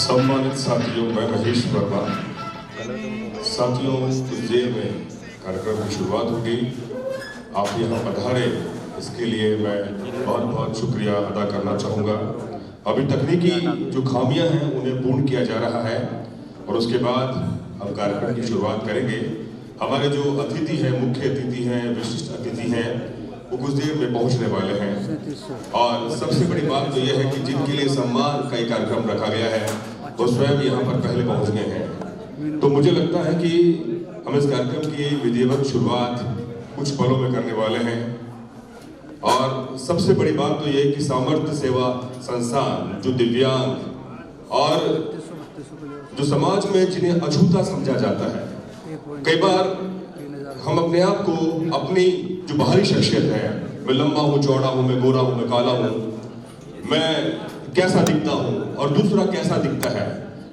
सम्मानित साथियों, मैं महेश वर्मा। साथियों, कुछ देर में कार्यक्रम की शुरुआत होगी। आप यहाँ पधारे, इसके लिए मैं बहुत बहुत शुक्रिया अदा करना चाहूँगा। अभी तकनीकी जो खामियां हैं उन्हें पूर्ण किया जा रहा है और उसके बाद हम कार्यक्रम की शुरुआत करेंगे। हमारे जो अतिथि हैं, मुख्य अतिथि हैं, विशिष्ट अतिथि हैं, वो कुछ देर में पहुंचने वाले हैं। और सबसे बड़ी बात तो यह है कि जिनके लिए सम्मान का एक कार्यक्रम रखा गया है वो स्वयं यहाँ पर पहले पहुँच गए हैं। तो मुझे लगता है कि हम इस कार्यक्रम की विधिवत शुरुआत कुछ पलों में करने वाले हैं। और सबसे बड़ी बात तो यह कि सामर्थ्य सेवा संस्थान, जो दिव्यांग और जो समाज में जिन्हें अछूता समझा जाता है, कई बार हम अपने आप को, अपनी जो बाहरी शख्सियत है, मैं लंबा हूँ, चौड़ा हूँ, मैं गोरा हूँ, मैं काला हूँ, मैं कैसा दिखता हूँ और दूसरा कैसा दिखता है,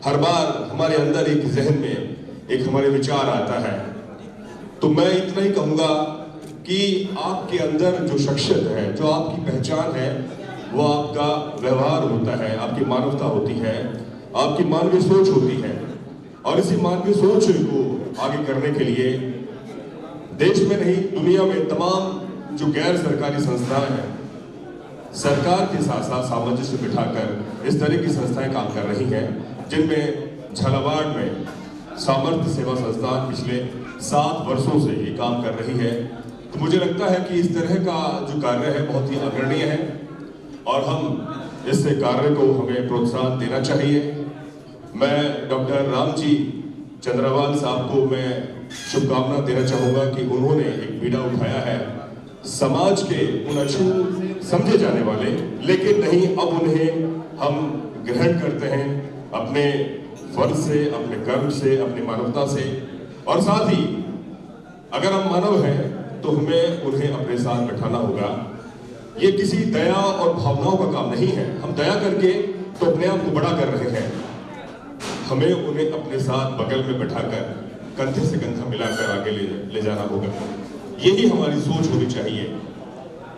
हर बार हमारे अंदर एक जहन में एक हमारे विचार आता है। तो मैं इतना ही कहूँगा कि आपके अंदर जो शख्सियत है, जो आपकी पहचान है, वो आपका व्यवहार होता है, आपकी मानवता होती है, आपकी मानवीय सोच होती है। और इसी मानवीय सोच को आगे करने के लिए देश में नहीं, दुनिया में तमाम जो गैर सरकारी संस्थाएं हैं, सरकार के साथ साथ सामंजस्य बिठाकर इस तरह की संस्थाएं काम कर रही हैं, जिनमें झालावाड़ में सामर्थ्य सेवा संस्थान पिछले 7 वर्षों से ये काम कर रही है। तो मुझे लगता है कि इस तरह का जो कार्य है बहुत ही अग्रणीय है और हम इस कार्य को हमें प्रोत्साहन देना चाहिए। मैं डॉक्टर रामजी चंद्रावाल साहब को मैं शुभकामना देना चाहूँगा कि उन्होंने एक बीड़ा उठाया है समाज के उन अछू समझे जाने वाले, लेकिन नहीं, अब उन्हें हम ग्रहण करते हैं अपने फर्ज से, अपने कर्म से, अपनी मानवता से। और साथ ही अगर हम मानव हैं तो हमें उन्हें अपने साथ बैठाना होगा। ये किसी दया और भावनाओं का काम नहीं है। हम दया करके तो अपने आप को बड़ा कर रहे हैं। हमें उन्हें अपने साथ बगल में बैठाकर कंधे से कंधा मिलाकर आगे ले जाना होगा। यही हमारी सोच होनी चाहिए।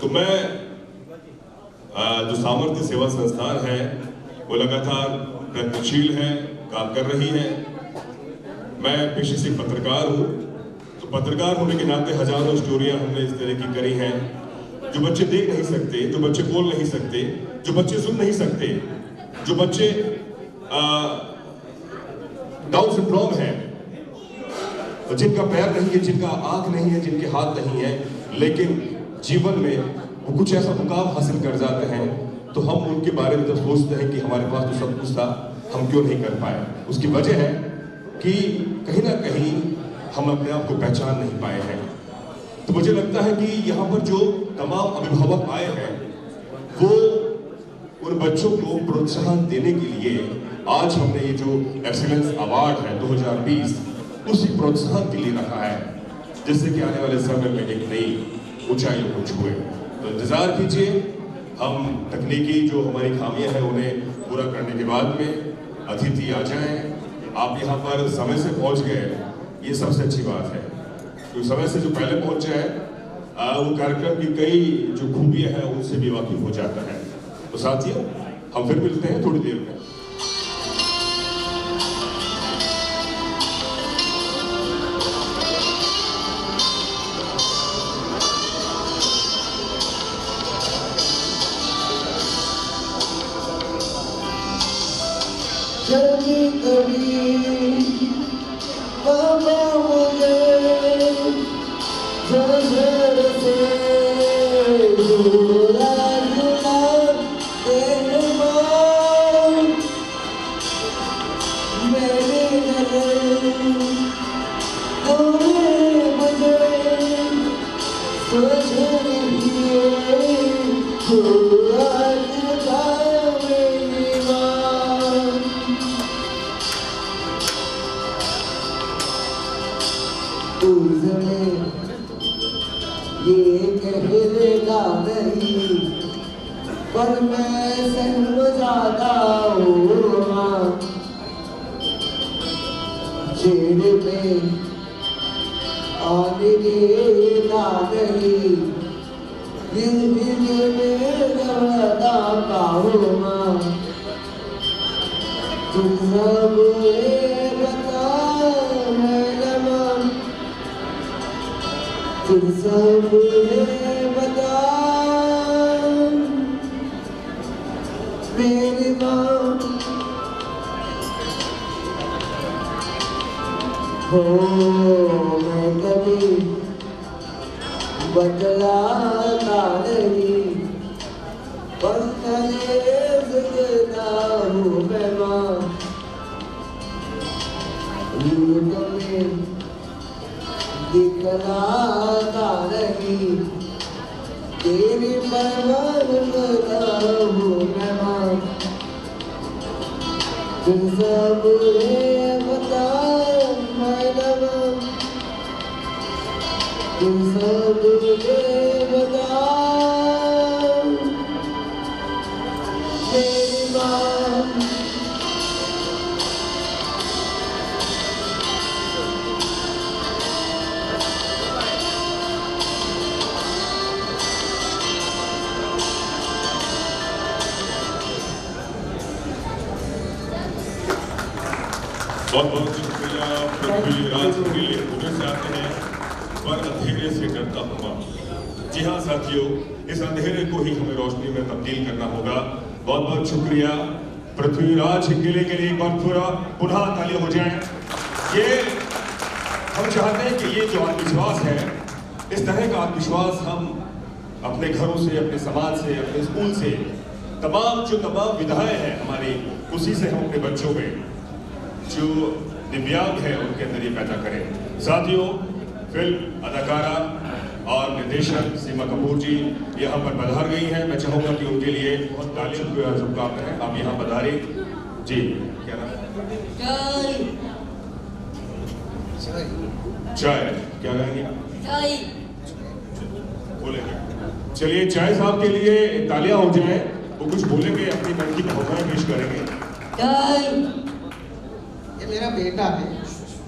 तो मैं जो सामर्थ्य सेवा संस्थान है वो लगातार प्रयत्नशील है, काम कर रही है। मैं पेशे से पत्रकार हूँ, तो पत्रकार होने के नाते हजारों स्टोरियां हमने इस तरह की करी हैं, जो बच्चे देख नहीं सकते, जो बच्चे बोल नहीं सकते, जो बच्चे सुन नहीं सकते, जो बच्चे डाउन सिंड्रोम है, जिनका पैर नहीं है, जिनका आंख नहीं है, जिनके हाथ नहीं है, लेकिन जीवन में वो कुछ ऐसा मुकाम हासिल कर जाते हैं, तो हम उनके बारे में जब सोचते हैं कि हमारे पास तो सब कुछ था, हम क्यों नहीं कर पाए। उसकी वजह है कि कहीं ना कहीं हम अपने आप को पहचान नहीं पाए हैं। तो मुझे लगता है कि यहाँ पर जो तमाम अभिभावक आए हैं वो उन बच्चों को प्रोत्साहन देने के लिए आज हमने ये जो एक्सीलेंस अवार्ड है 2020 उसी प्रोत्साहन के लिए रखा है, जिससे कि आने वाले समय में एक नई ऊंचाइयों को छुए। तो इंतजार कीजिए, हम तकनीकी जो हमारी खामियां हैं उन्हें पूरा करने के बाद में अतिथि आ जाएं। आप यहाँ पर समय से पहुँच गए, ये सबसे अच्छी बात है। तो समय से जो पहले पहुँच जाए वो कार्यक्रम की कई जो खूबियाँ हैं उनसे भी वाकिफ हो जाता है। तो साथियों, हम फिर मिलते हैं थोड़ी देर में। पर मैं सहम जाता हूँ जेड़ में आने देता नहीं, दिल में रहता हूँ तुम सब ये बता मैडम, तुम सब ये बता मेरी माँ हो, मैं कभी बदलाता नहीं, बस जिंदा हूँ मैं माँ। यूं तुम्हें दिखलाता नहीं, तेरी परवाह करता हूँ मैं माँ। तुम सब ये बता मैडम, तुम सब ये बता मेरी माँ। बहुत बहुत शुक्रिया पृथ्वीराज गिले। पुणे से आते हैं पर अंधेरे से डरता हुआ। जी हाँ साथियों, इस अंधेरे को ही हमें रोशनी में तब्दील करना होगा। बहुत बहुत शुक्रिया पृथ्वीराज गिले के लिए एक बार पूरा पुनः ताली हो जाए। ये हम चाहते हैं कि ये जो आत्मविश्वास है, इस तरह का आत्मविश्वास हम अपने घरों से, अपने समाज से, अपने स्कूल से, तमाम विधाएं हैं हमारी, उसी से हम अपने बच्चों में जो दिव्यांग है उनके अंदर ये पैदा करें। साथियों, फिल्म अदाकारा और निर्देशक सीमा कपूर जी यहाँ पर पधार गई हैं। मैं चाहूँगा कि उनके लिए बहुत तालियों शुभकामनाएं। आप यहाँ पधारे जी। क्या नाम? चाय क्या कहेंगे? बोलेंगे। चलिए चाय साहब के लिए तालियां हो जाए, वो कुछ बोलेंगे, अपनी मन की भावनाएं पेश करेंगे। ये मेरा बेटा है।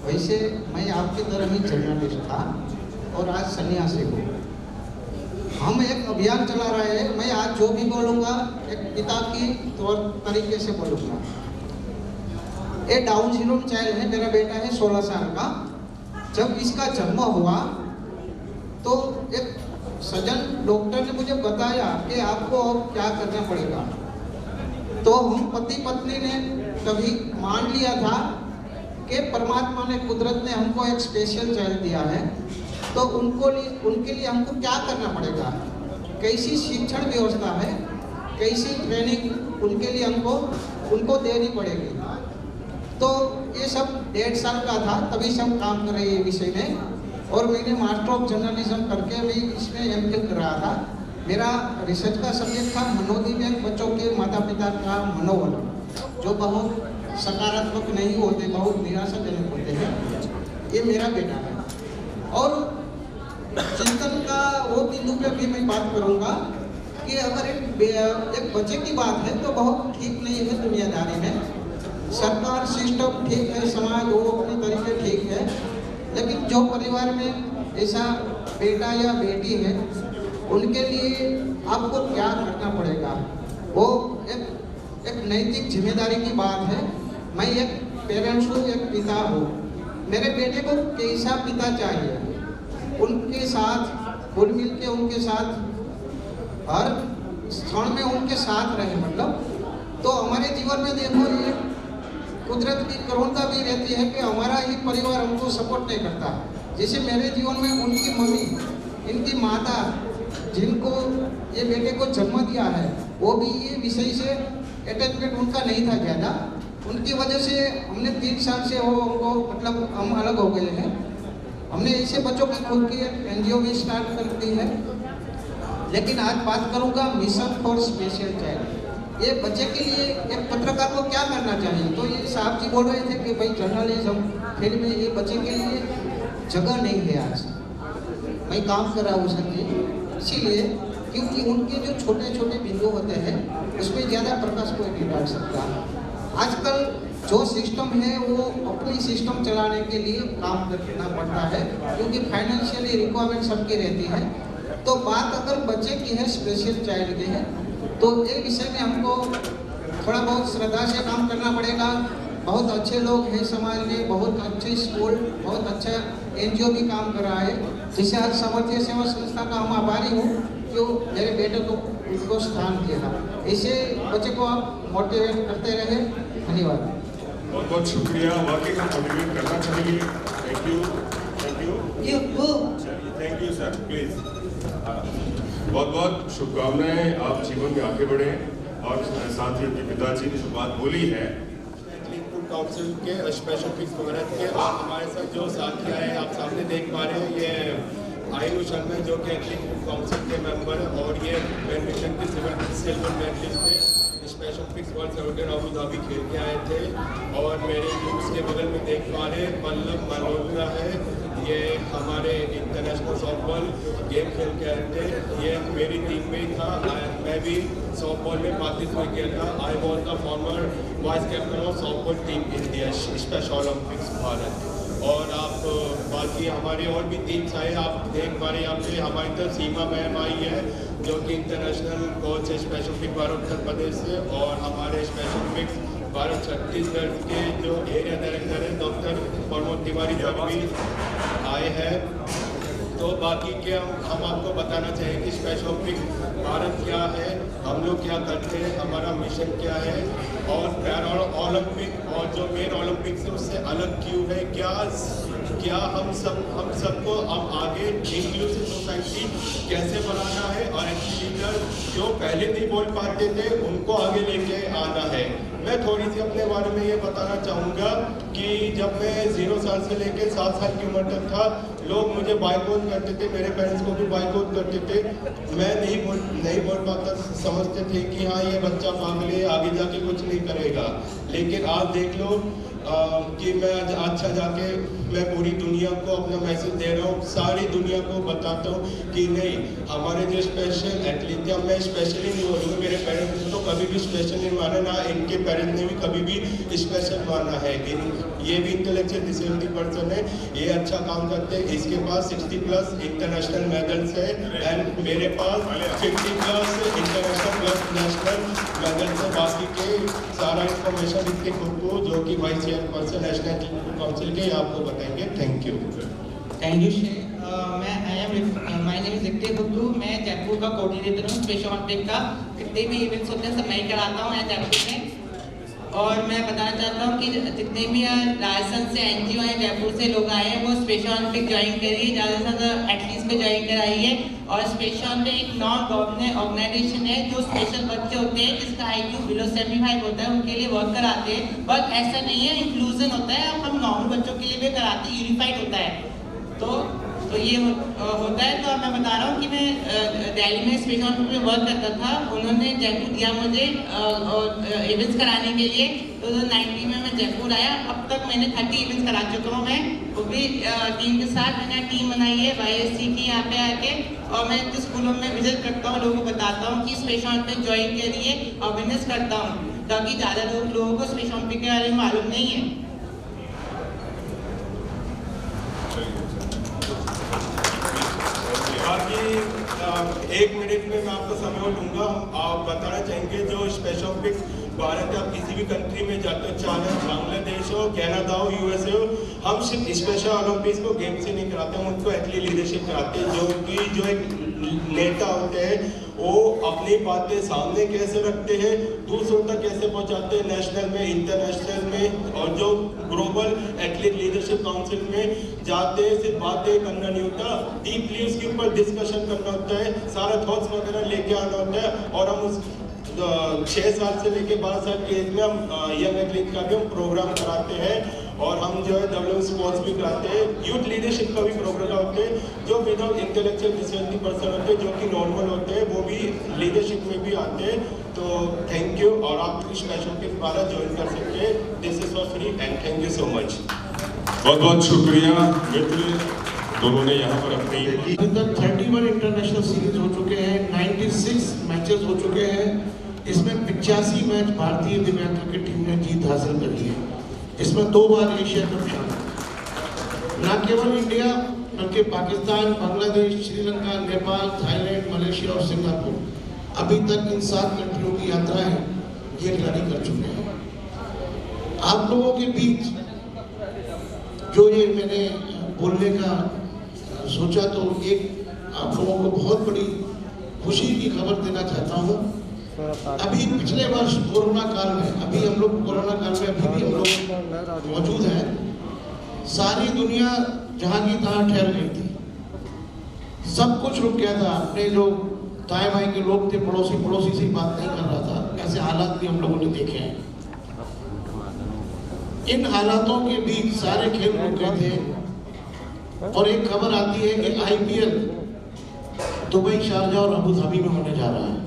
वैसे मैं आपकी तरह ही जर्नलिस्ट था और आज सन्यासी हूँ। हम एक अभियान चला रहे हैं। मैं आज जो भी बोलूँगा एक पिता की तौर तरीके से बोलूँगा। ये डाउन सिंड्रोम चाइल्ड है, मेरा बेटा है 16 साल का। जब इसका जन्म हुआ तो एक सज्जन डॉक्टर ने मुझे बताया कि आपको अब क्या करना पड़ेगा। तो हम पति पत्नी ने कभी मान लिया था कि परमात्मा ने, कुदरत ने हमको एक स्पेशल चाइल्ड दिया है, तो उनके लिए हमको क्या करना पड़ेगा, कैसी शिक्षण व्यवस्था है, कैसी ट्रेनिंग उनके लिए उनको देनी पड़ेगी। तो ये सब 1.5 साल का था तभी से हम काम कर रहे हैं विषय में। और मैंने मास्टर ऑफ जर्नलिज्म करके भी इसमें एमफिल कर रहा था। मेरा रिसर्च का सब्जेक्ट था मनोविज्ञान, बच्चों के माता पिता का मनोबल, जो बहुत सकारात्मक नहीं होते, बहुत निराशाजनक होते हैं। ये मेरा बेटा है। और चिंतन का वो बिंदु पे भी मैं बात करूंगा कि अगर एक बच्चे की बात है तो बहुत ठीक नहीं है दुनियादारी में। सरकार सिस्टम ठीक है, समाज वो अपनी तरीके ठीक है, लेकिन जो परिवार में ऐसा बेटा या बेटी है उनके लिए आपको क्या करना पड़ेगा, वो एक नैतिक जिम्मेदारी की बात है। मैं एक पेरेंट्स हूँ, एक पिता हूँ। मेरे बेटे को कैसा पिता चाहिए, उनके साथ घुल मिल के, उनके साथ हर क्षण में उनके साथ रहे। मतलब तो हमारे जीवन में देखो, ये कुदरत की करुणता भी रहती है कि हमारा ही परिवार हमको सपोर्ट नहीं करता। जैसे मेरे जीवन में उनकी मम्मी, इनकी माता, जिनको ये बेटे को जन्म दिया है, वो भी ये विषय से अटैचमेंट उनका नहीं था ज़्यादा। उनकी वजह से हमने 3 साल से वो उनको, मतलब हम अलग हो गए हैं। हमने ऐसे बच्चों की खुद की NGO भी स्टार्ट कर दी है। लेकिन आज बात करूँगा मिशन फॉर स्पेशल चाइल्ड। ये बच्चे के लिए एक पत्रकार को क्या करना चाहिए। तो ये साहब जी बोल रहे थे कि भाई जर्नलिज्म फील्ड में ये बच्चे के लिए जगह नहीं है। आज मैं काम कर रहा हूँ सर जी, इसीलिए क्योंकि उनके जो छोटे छोटे बिंदु होते हैं उसमें ज़्यादा प्रकाश कोई नहीं डाल सकता। आजकल जो सिस्टम है वो अपनी सिस्टम चलाने के लिए काम करना पड़ता है, क्योंकि फाइनेंशियली रिक्वायरमेंट सबकी रहती है। तो बात अगर बच्चे की है, स्पेशल चाइल्ड की है, तो एक विषय में हमको थोड़ा बहुत श्रद्धा से काम करना पड़ेगा। बहुत अच्छे लोग हैं समाज में, बहुत अच्छे स्कूल, बहुत अच्छा NGO भी काम कर रहा है, जिससे आज सामर्थ्य सेवा संस्था का हम आभारी हूँ जो मेरे बेटे को उनको स्थान दिया। ऐसे बच्चे को आप मोटिवेट करते रहे। धन्यवाद। बहुत बहुत शुक्रिया, वाकई हम मोटिवेट करना चाहिए। Thank you, thank you, thank you sir, please. बहुत बहुत शुभकामनाएं, आप जीवन में आगे बढ़े। और साथ ही उनके पिताजी ने जो बात बोली है, काउंसिल के स्पेशल फिक्स वगैरह के, और हमारे साथ जो साथी आए हैं आप सामने देख पा रहे हैं, ये आयु शर्मा जो कि एथलीट काउंसिल के मेंबर हैं, और ये बैडमिंटन के सिल्वर मेडलिस्ट थे, special fix world seventeen Abu Dhabi खेल के आए थे। और मेरे उसके बगल में देख पा रहे हैं पल्लव मल्होत्रा है, ये हमारे इंटरनेशनल सॉफ्टबॉल गेम खेल के आए थे। ये मेरी टीम में था, मैं भी सॉफ्टबॉल में पार्टिसिपेट किया था। I was the former vice captain of softball team India special Olympics Bharat. और आप बाकी हमारे और भी टीम्स आए, आप देख पा रहे हैं, आपसे हमारी तरफ सीमा मैम आई है जो कि इंटरनेशनल कोच है स्पेशल फिक्स भारत उत्तर प्रदेश से, और हमारे स्पेशल फिक्स भारत छत्तीसगढ़ के जो एरिया डायरेक्टर है डॉक्टर प्रमोद तिवारी सर भी आए हैं। तो बाकी के हम आपको बताना चाहेंगे कि स्पेशल ओलंपिक भारत क्या है, हम लोग क्या करते हैं, हमारा मिशन क्या है, और पैरा ओलंपिक और जो मेन ओलंपिक से उससे अलग क्यों है, क्या हम सबको अब आगे इंक्लूसिव सोसाइटी कैसे बनाना है, और लीडर जो पहले नहीं बोल पाते थे उनको आगे लेके आना है। मैं थोड़ी सी अपने बारे में ये बताना चाहूँगा कि जब मैं 0 साल से लेकर 7 साल की उम्र तक था, लोग मुझे बाइकआउट करते थे, मेरे पेरेंट्स को भी बाइकआउट करते थे। मैं नहीं बोल पाता, समझते थे कि हाँ ये बच्चा पागल है, आगे जाके कुछ नहीं करेगा। लेकिन आज देख लो कि मैं अच्छा जाके मैं पूरी दुनिया को अपना मैसेज दे रहा हूँ, सारी दुनिया को बताता हूँ कि नहीं, हमारे जो स्पेशल एथलीट हैं, मैं स्पेशली नहीं बोलूँगा, मेरे पेरेंट्स ने तो कभी भी स्पेशल नहीं माना, ना इनके पेरेंट्स ने भी कभी भी स्पेशल माना है। ये भी इंटेलेक्चुअल डिसेबिलिटी पर्सन है, ये अच्छा काम करते हैं, इसके पास 60+ इंटरनेशनल मेडल्स है, एंड मेरे पास 50+ इंटरनेशनल प्लस नेशनल मेडल्स है। बाकी के सारा इंफॉर्मेशन इसके खुद को जो कि vice chairperson national athletic council के आपको बताएंगे। Thank you. Thank you Shri. My name is Victor Guddu, मैं जयपुर का कोऑर्डिनेटर हूँ स्पेशल ओलंपिक का। कितने भी इवेंट्स होते हैं सब मैं ही कराता हूँ यहाँ जयपुर में। और मैं बताना चाहता हूँ कि जितने भी राजस्थान से NGO हैं, जयपुर से लोग आए हैं, वो स्पेशल ओलंपिक ज्वाइन करिए, ज़्यादा से ज़्यादा एटलीस्ट पे ज्वाइन कराइए। और स्पेशल ओलंपिक एक नॉन गवर्नमेंट ऑर्गेनाइजेशन है जो स्पेशल बच्चे होते हैं जिसका IQ बिलो 75 होता है, उनके लिए वर्क कराते हैं। बट ऐसा नहीं है, इंक्लूजन होता है, अब हम नॉर्मल बच्चों के लिए भी कराते हैं, यूनिफाइड होता है। तो ये होता है। तो मैं बता रहा हूँ कि मैं दिल्ली में स्पेशल ओलंपिक में वर्क करता था, उन्होंने जयपुर दिया मुझे इवेंट्स कराने के लिए। 2019 में मैं जयपुर आया, अब तक मैंने 30 इवेंट्स करा चुका हूँ मैं, वो भी टीम के साथ। मैंने टीम बनाई है YSC की यहाँ पे आके, और मैं स्कूलों में विजिट करता हूँ, लोगों को बताता हूँ कि स्पेशल ओलंपिक ज्वाइन करिए, अवेयरनेस करता हूँ, ताकि ज़्यादा लोगों को स्पेशल ओलंपिक के बारे में मालूम नहीं है। बाकी 1 मिनट में मैं आपको समय लूँगा। आप बताना चाहेंगे जो स्पेशल ओलंपिक भारत आप किसी भी कंट्री में जाते हो, चाहे बांग्लादेश हो, कनाडा हो, USA हो, हम सिर्फ स्पेशल ओलंपिक्स को गेम से नहीं कराते, हम उनको एथलीट लीडरशिप कराते हैं। जो एक नेता होते हैं वो अपनी बातें सामने कैसे रखते हैं, दूसरों तक कैसे पहुंचाते हैं, नेशनल में, इंटरनेशनल में, और जो ग्लोबल एथलीट लीडरशिप काउंसिल में जाते हैं, सिर्फ बातें करना नहीं होता, डीपली उसके ऊपर डिस्कशन करना होता है, सारा थॉट्स वगैरह लेके आना होता है। और हम उस 6 साल से लेके 12 साल की एज में हम यंग एथलीट का भी हम प्रोग्राम कराते हैं, और हम जो है डेवलपमेंट स्पोर्ट्स भी कराते हैं, यूथ लीडरशिप का भी प्रोग्राम होते हैं, जो विदाउट इंटेलेक्चुअल डिसेबिलिटी पर्सन होते हैं, जो कि नॉर्मल होते हैं, वो भी लीडरशिप में भी आते हैं। तो थैंक यू, और आप स्पेशल ओलंपिक भारत ज्वाइन कर सकते हैं। This is for free and thank you so much. बहुत बहुत शुक्रिया मित्र, दोनों ने यहाँ पर अपनी अभी तक 31 इंटरनेशनल सीरीज हो चुके हैं, 96 मैचेस हो चुके हैं। इसमें 85 मैच भारतीय दिव्यांगों की टीम ने जीत हासिल करी है। इसमें 2 बार एशिया कप शामिल। न केवल इंडिया बल्कि पाकिस्तान, बांग्लादेश, श्रीलंका, नेपाल, थाईलैंड, मलेशिया और सिंगापुर, अभी तक इन 7 कंट्रियों की यात्रा है ये खिलाड़ी कर चुके हैं। आप लोगों के बीच जो ये मैंने बोलने का सोचा, तो एक आप लोगों को बहुत बड़ी खुशी की खबर देना चाहता हूँ। अभी पिछले वर्ष कोरोना काल में, अभी हम लोग कोरोना काल में अभी भी हम लोग मौजूद हैं, सारी दुनिया जहाँ की तहाँ ठहर गई थी, सब कुछ रुक गया था। अपने जो दाएं बाएं के लोग थे, पड़ोसी से बात नहीं कर रहा था, ऐसे हालात भी हम लोगों ने देखे हैं। इन हालातों के बीच सारे खेल रुक गए थे और एक खबर आती है कि IPL दुबई, शारजा और अबू धाबी में होने जा रहा है,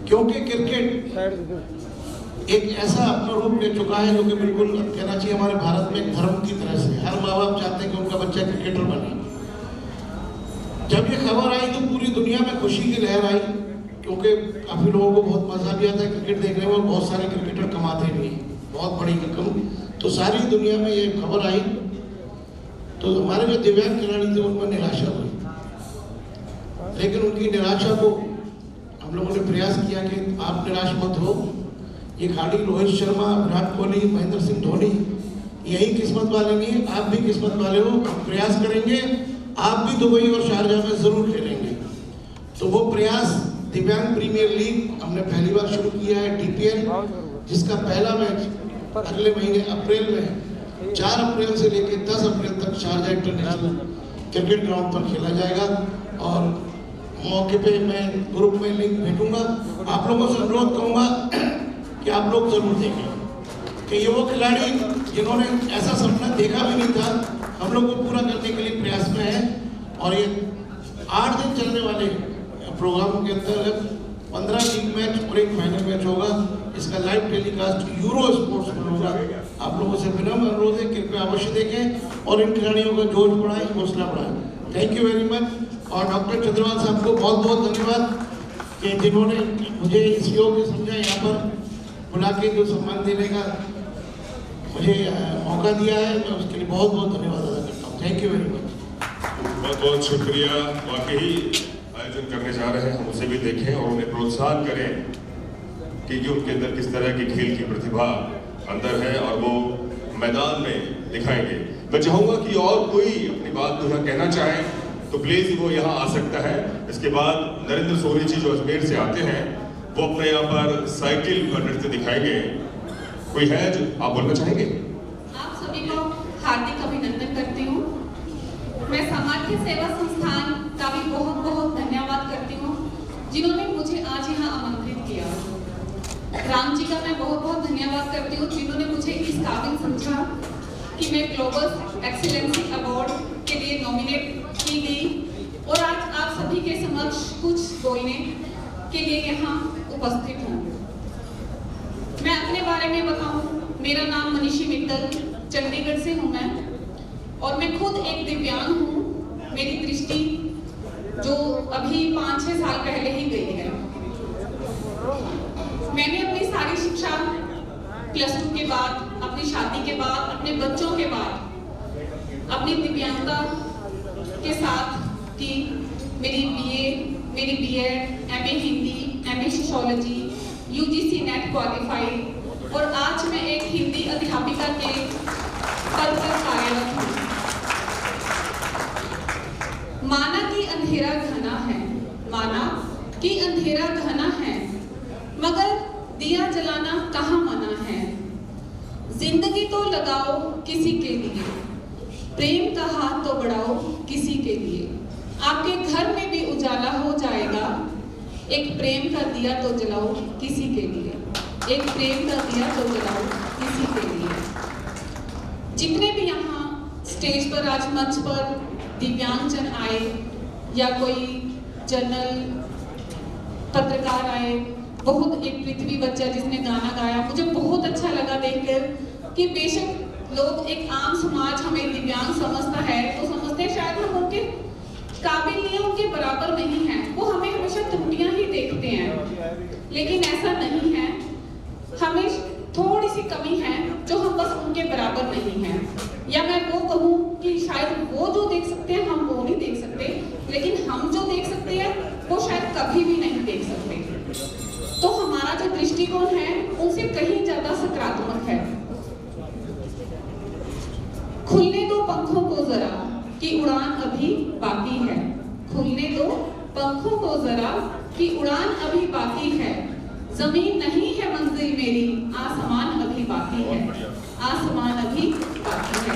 क्योंकि क्रिकेट एक ऐसा अपना रूप ले चुका है जो कि बिल्कुल कहना चाहिए हमारे भारत में एक धर्म की तरह से हर माँ बाप चाहते हैं कि उनका बच्चा क्रिकेटर बने। जब ये खबर आई तो पूरी दुनिया में खुशी की लहर आई, क्योंकि काफी लोगों को बहुत मजा भी आता है क्रिकेट देखने में, बहुत सारे क्रिकेटर कमाते भी हैं बहुत बड़ी रकम। तो सारी दुनिया में ये खबर आई तो हमारे जो दिव्यांग खिलाड़ी थे उनमें निराशा हुई, लेकिन उनकी निराशा को हम लोगों ने प्रयास किया कि आप निराश मत हो। ये खिलाड़ी रोहित शर्मा, विराट कोहली, महेंद्र सिंह धोनी यही किस्मत वाले नहीं है, आप भी किस्मत वाले हो। हम प्रयास करेंगे, आप भी दुबई और शारजा में जरूर खेलेंगे। तो वो प्रयास दिव्यांग प्रीमियर लीग हमने पहली बार शुरू किया है, DPL, जिसका पहला मैच अगले महीने अप्रैल में 4 अप्रैल से लेकर 10 अप्रैल तक शारजा इंटरनेशनल क्रिकेट ग्राउंड पर खेला जाएगा। और मौके पे मैं ग्रुप में लिंक भेजूंगा। आप लोगों से अनुरोध करूंगा कि आप लोग जरूर देखें कि ये वो खिलाड़ी जिन्होंने ऐसा सपना देखा भी नहीं था, हम लोग को पूरा करने के लिए प्रयास में है। और ये 8 दिन चलने वाले प्रोग्राम के अंतर्गत 15 लीग मैच और एक फाइनल मैच होगा। इसका लाइव टेलीकास्ट यूरो स्पोर्ट्स पर होगा। आप लोगों से विनम्र अनुरोध है, कृपया अवश्य देखें और इन खिलाड़ियों का जोश बढ़ाएं, हौसला बढ़ाएं। Thank you very much. और डॉक्टर चंद्रवाल साहब को बहुत बहुत धन्यवाद कि जिन्होंने मुझे इस योग्य समझा, यहाँ पर बुला के जो सम्मान देने का मुझे मौका दिया है, मैं उसके लिए बहुत बहुत धन्यवाद अदा करता हूँ। Thank you very much. बहुत बहुत शुक्रिया। वाकई आयोजन करने जा रहे हैं, हम उसे भी देखें और उन्हें प्रोत्साहन करें कि उनके अंदर किस तरह की खेल की प्रतिभा अंदर है और वो मैदान में दिखाएंगे। मैं चाहूँगा कि और कोई अपनी बात को यहाँ कहना चाहे तो प्लीज वो यहाँ आ सकता है। इसके बाद नरेंद्र सोनी जी जो अजमेर से आते हैं वो अपने यहाँ पर साइकिल का नृत्य दिखाएंगे। कोई है जो आप बोलना चाहेंगे? आप सभी को हार्दिक अभिनंदन करती हूँ। मैं सामर्थ्य सेवा संस्थान का भी बहुत बहुत धन्यवाद करती हूँ जिन्होंने मुझे आज यहाँ आमंत्रित किया। राम जी का मैं बहुत बहुत धन्यवाद करती हूँ जिन्होंने मुझे इस काबिल समझा कि मैं ग्लोबल एक्सीलेंसी अवार्ड के लिए नॉमिनेट की गई और आज आप सभी के समक्ष कुछ बोलने के लिए यहाँ उपस्थित हूँ। मैं अपने बारे में बताऊँ, मेरा नाम मनीषी मित्तल, चंडीगढ़ से हूँ मैं और मैं खुद एक दिव्यांग हूँ। मेरी दृष्टि जो अभी 5-6 साल पहले ही गई है। मैंने अपनी सारी शिक्षा +2 के बाद, अपनी शादी के बाद, अपने बच्चों के बाद अपनी दिव्यांगता के साथ की। मेरी BA, मेरी BEd, MA Hindi, MA sociology, UGC net qualified और आज मैं एक हिंदी अध्यापिका के पद पर कार्यरत हूँ। माना कि अंधेरा घना है, माना कि अंधेरा घना है, मगर दिया जलाना कहाँ मना है। जिंदगी तो लगाओ किसी के लिए, प्रेम का हाथ तो बढ़ाओ किसी के लिए। आपके घर में भी उजाला हो जाएगा, एक प्रेम का दिया तो जलाओ किसी के लिए, एक प्रेम का दिया तो जलाओ किसी के लिए। जितने भी यहाँ स्टेज पर आज मंच पर दिव्यांगजन आए या कोई जनरल पत्रकार आए, बहुत एक पृथ्वी बच्चा जिसने गाना गाया, मुझे बहुत अच्छा लगा देखकर कि बेशक लोग एक आम समाज हमें दिव्यांग समझता है तो समझते हैं शायद हम उनके काबिल नहीं, उनके बराबर नहीं हैं, वो हमें हमेशा त्रुटियां ही देखते हैं, लेकिन ऐसा नहीं है। हमें थोड़ी सी कमी है जो हम बस उनके बराबर नहीं हैं, या मैं वो कहूँ कि शायद वो जो देख सकते हैं हम वो नहीं देख सकते, लेकिन हम जो देख सकते हैं वो शायद कभी भी नहीं देख सकते। तो हमारा जो दृष्टिकोण है कि उड़ान अभी बाकी है। खुलने दो पंखों को जरा कि उड़ान अभी बाकी है। जमीन नहीं है मंजिल मेरी, आसमान अभी बाकी है, आसमान अभी बाकी है।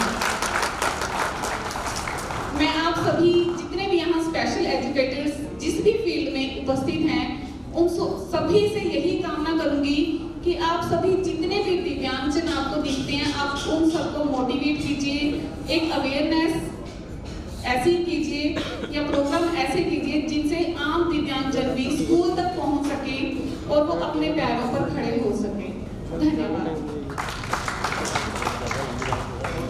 मैं आप सभी जितने भी यहाँ स्पेशल एजुकेटर्स जिस भी फील्ड में उपस्थित हैं, उन सभी से यही कामना करूंगी कि आप सभी जितने भी दिव्यांगजन आपको दिखते हैं, आप उन सबको मोटिवेट कीजिए, एक अवेयरनेस ऐसी कीजिए या प्रोग्राम ऐसे कीजिए जिनसे आम दिव्यांगजन भी स्कूल तक पहुंच सके और वो अपने पैरों पर खड़े हो सके। धन्यवाद।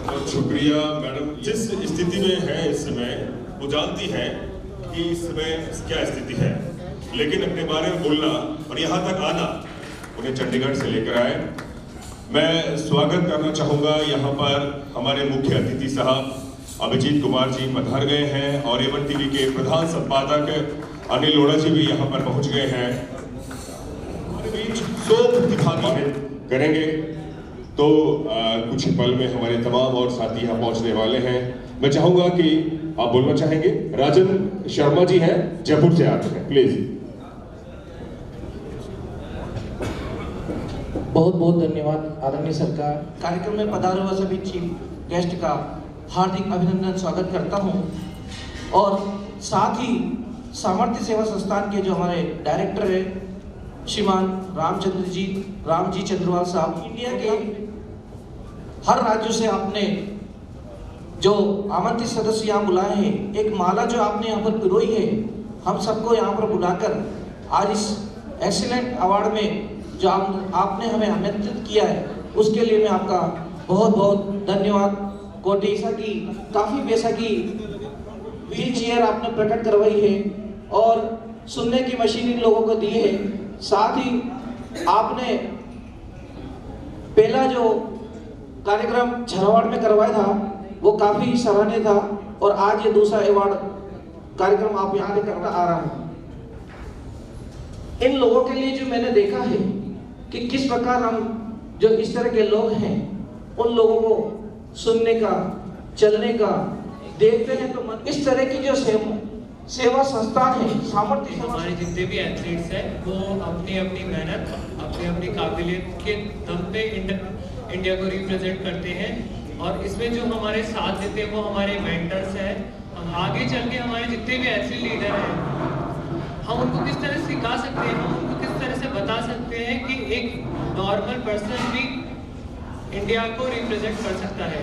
बहुत शुक्रिया मैडम। जिस स्थिति में है इस समय, वो जानती हैं कि इस समय क्या स्थिति है, लेकिन अपने बारे में बोलना और यहाँ तक आना उन्हें चंडीगढ़ से लेकर आए। मैं स्वागत करना चाहूँगा यहाँ पर हमारे मुख्य अतिथि साहब अभिजीत कुमार जी पधार गए हैं और एवन टीवी के प्रधान संपादक अनिल लोढ़ा जी भी यहाँ पर पहुँच गए हैं। हमारे बीच 100 प्रतिभागी करेंगे तो कुछ ही पल में हमारे तमाम और साथी यहाँ पहुँचने वाले हैं। मैं चाहूँगा कि आप बोलना चाहेंगे। राजन शर्मा जी हैं, जयपुर से आते हैं, प्लीज। बहुत बहुत धन्यवाद आदरणीय सरकार। कार्यक्रम में पधारे हुए सभी चीफ गेस्ट का हार्दिक अभिनंदन स्वागत करता हूं और साथ ही सामर्थ्य सेवा संस्थान के जो हमारे डायरेक्टर है श्रीमान राम जी चंद्रवाल साहब, इंडिया के हर राज्यों से आपने जो आमंत्रित सदस्य यहाँ बुलाए हैं, एक माला जो आपने यहाँ पर पिरोई है, हम सबको यहाँ पर बुलाकर आज इस एक्सीलेंट अवार्ड में जो आपने हमें आमंत्रित किया है, उसके लिए मैं आपका बहुत बहुत धन्यवाद कोटि की काफ़ी पैसा की व्हील चेयर आपने प्रकट करवाई है और सुनने की मशीन इन लोगों को दी है। साथ ही आपने पहला जो कार्यक्रम झालावाड़ में करवाया था वो काफ़ी सराहनीय था और आज ये दूसरा अवार्ड कार्यक्रम आप यहाँ लेकर आ रहा हूँ। इन लोगों के लिए जो मैंने देखा है कि किस प्रकार हम जो इस तरह के लोग हैं उन लोगों को सुनने का, चलने का देखते हैं तो मन इस तरह की जो सेवा संस्थान है सामर्थ्य हमारे जितने भी एथलीट्स हैं वो अपनी अपनी मेहनत, अपनी अपनी काबिलियत के दम पे इंडिया को रिप्रेजेंट करते हैं और इसमें जो हमारे साथ देते हैं वो हमारे मेंटर्स हैं। हम आगे चल के हमारे जितने भी एथलीट लीडर हैं हम उनको किस तरह सिखा सकते हैं, हम उनको किस तरह से बता सकते हैं कि एक नॉर्मल पर्सन भी इंडिया को रिप्रेजेंट कर सकता है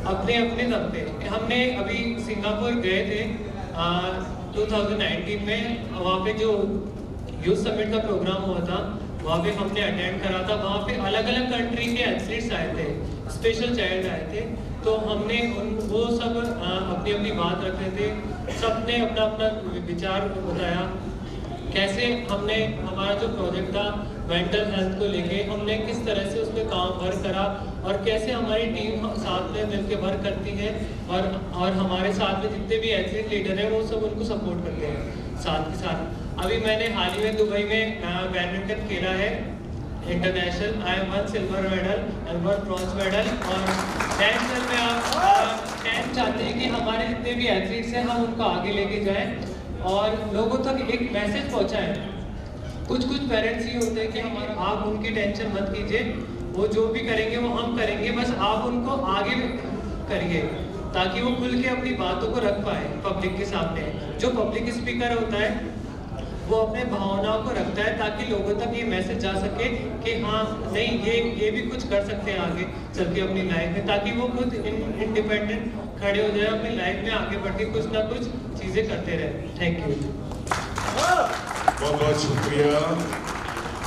अपने अपने दम पे। हमने अभी सिंगापुर गए थे 2019 में, वहाँ पे जो यूथ समिट का प्रोग्राम हुआ था वहाँ पे हमने अटेंड करा था। वहाँ पे अलग अलग कंट्री के एथलीट्स आए थे, स्पेशल चाइल्ड आए थे, तो हमने वो सब अपनी अपनी बात रख रहे थे, सबने अपना अपना विचार बताया कैसे हमने हमारा जो प्रोजेक्ट था मेंटल हेल्थ को लेके हमने किस तरह से उस पर काम वर्क करा और कैसे हमारी टीम साथ में मिलकर वर्क करती है और हमारे साथ में जितने भी एथलीट लीडर हैं वो सब उनको सपोर्ट करते हैं साथ के साथ। अभी मैंने हाल ही में दुबई में बैडमिंटन खेला है international. I am 1 silver medal and 1 bronze medal और नेशनल में आप चाहते हैं कि हमारे जितने भी एथलीट्स हैं हम उनको आगे लेके जाएं और लोगों तक एक मैसेज पहुंचाएं। कुछ पेरेंट्स ही होते हैं कि हमारा आप उनकी टेंशन मत कीजिए, वो जो भी करेंगे वो हम करेंगे, बस आप उनको आगे करिए ताकि वो खुल के अपनी बातों को रख पाए पब्लिक के सामने। जो पब्लिक स्पीकर होता है वो अपने भावनाओं को रखता है ताकि लोगों तक ये मैसेज जा सके कि हाँ नहीं ये भी कुछ कर सकते हैं आगे चल के अपनी लाइफ में, ताकि वो खुद इंडिपेंडेंट खड़े हो जाए अपनी लाइफ में आगे बढ़ के कुछ ना कुछ चीज़ें करते रहे। Thank you. बहुत बहुत शुक्रिया।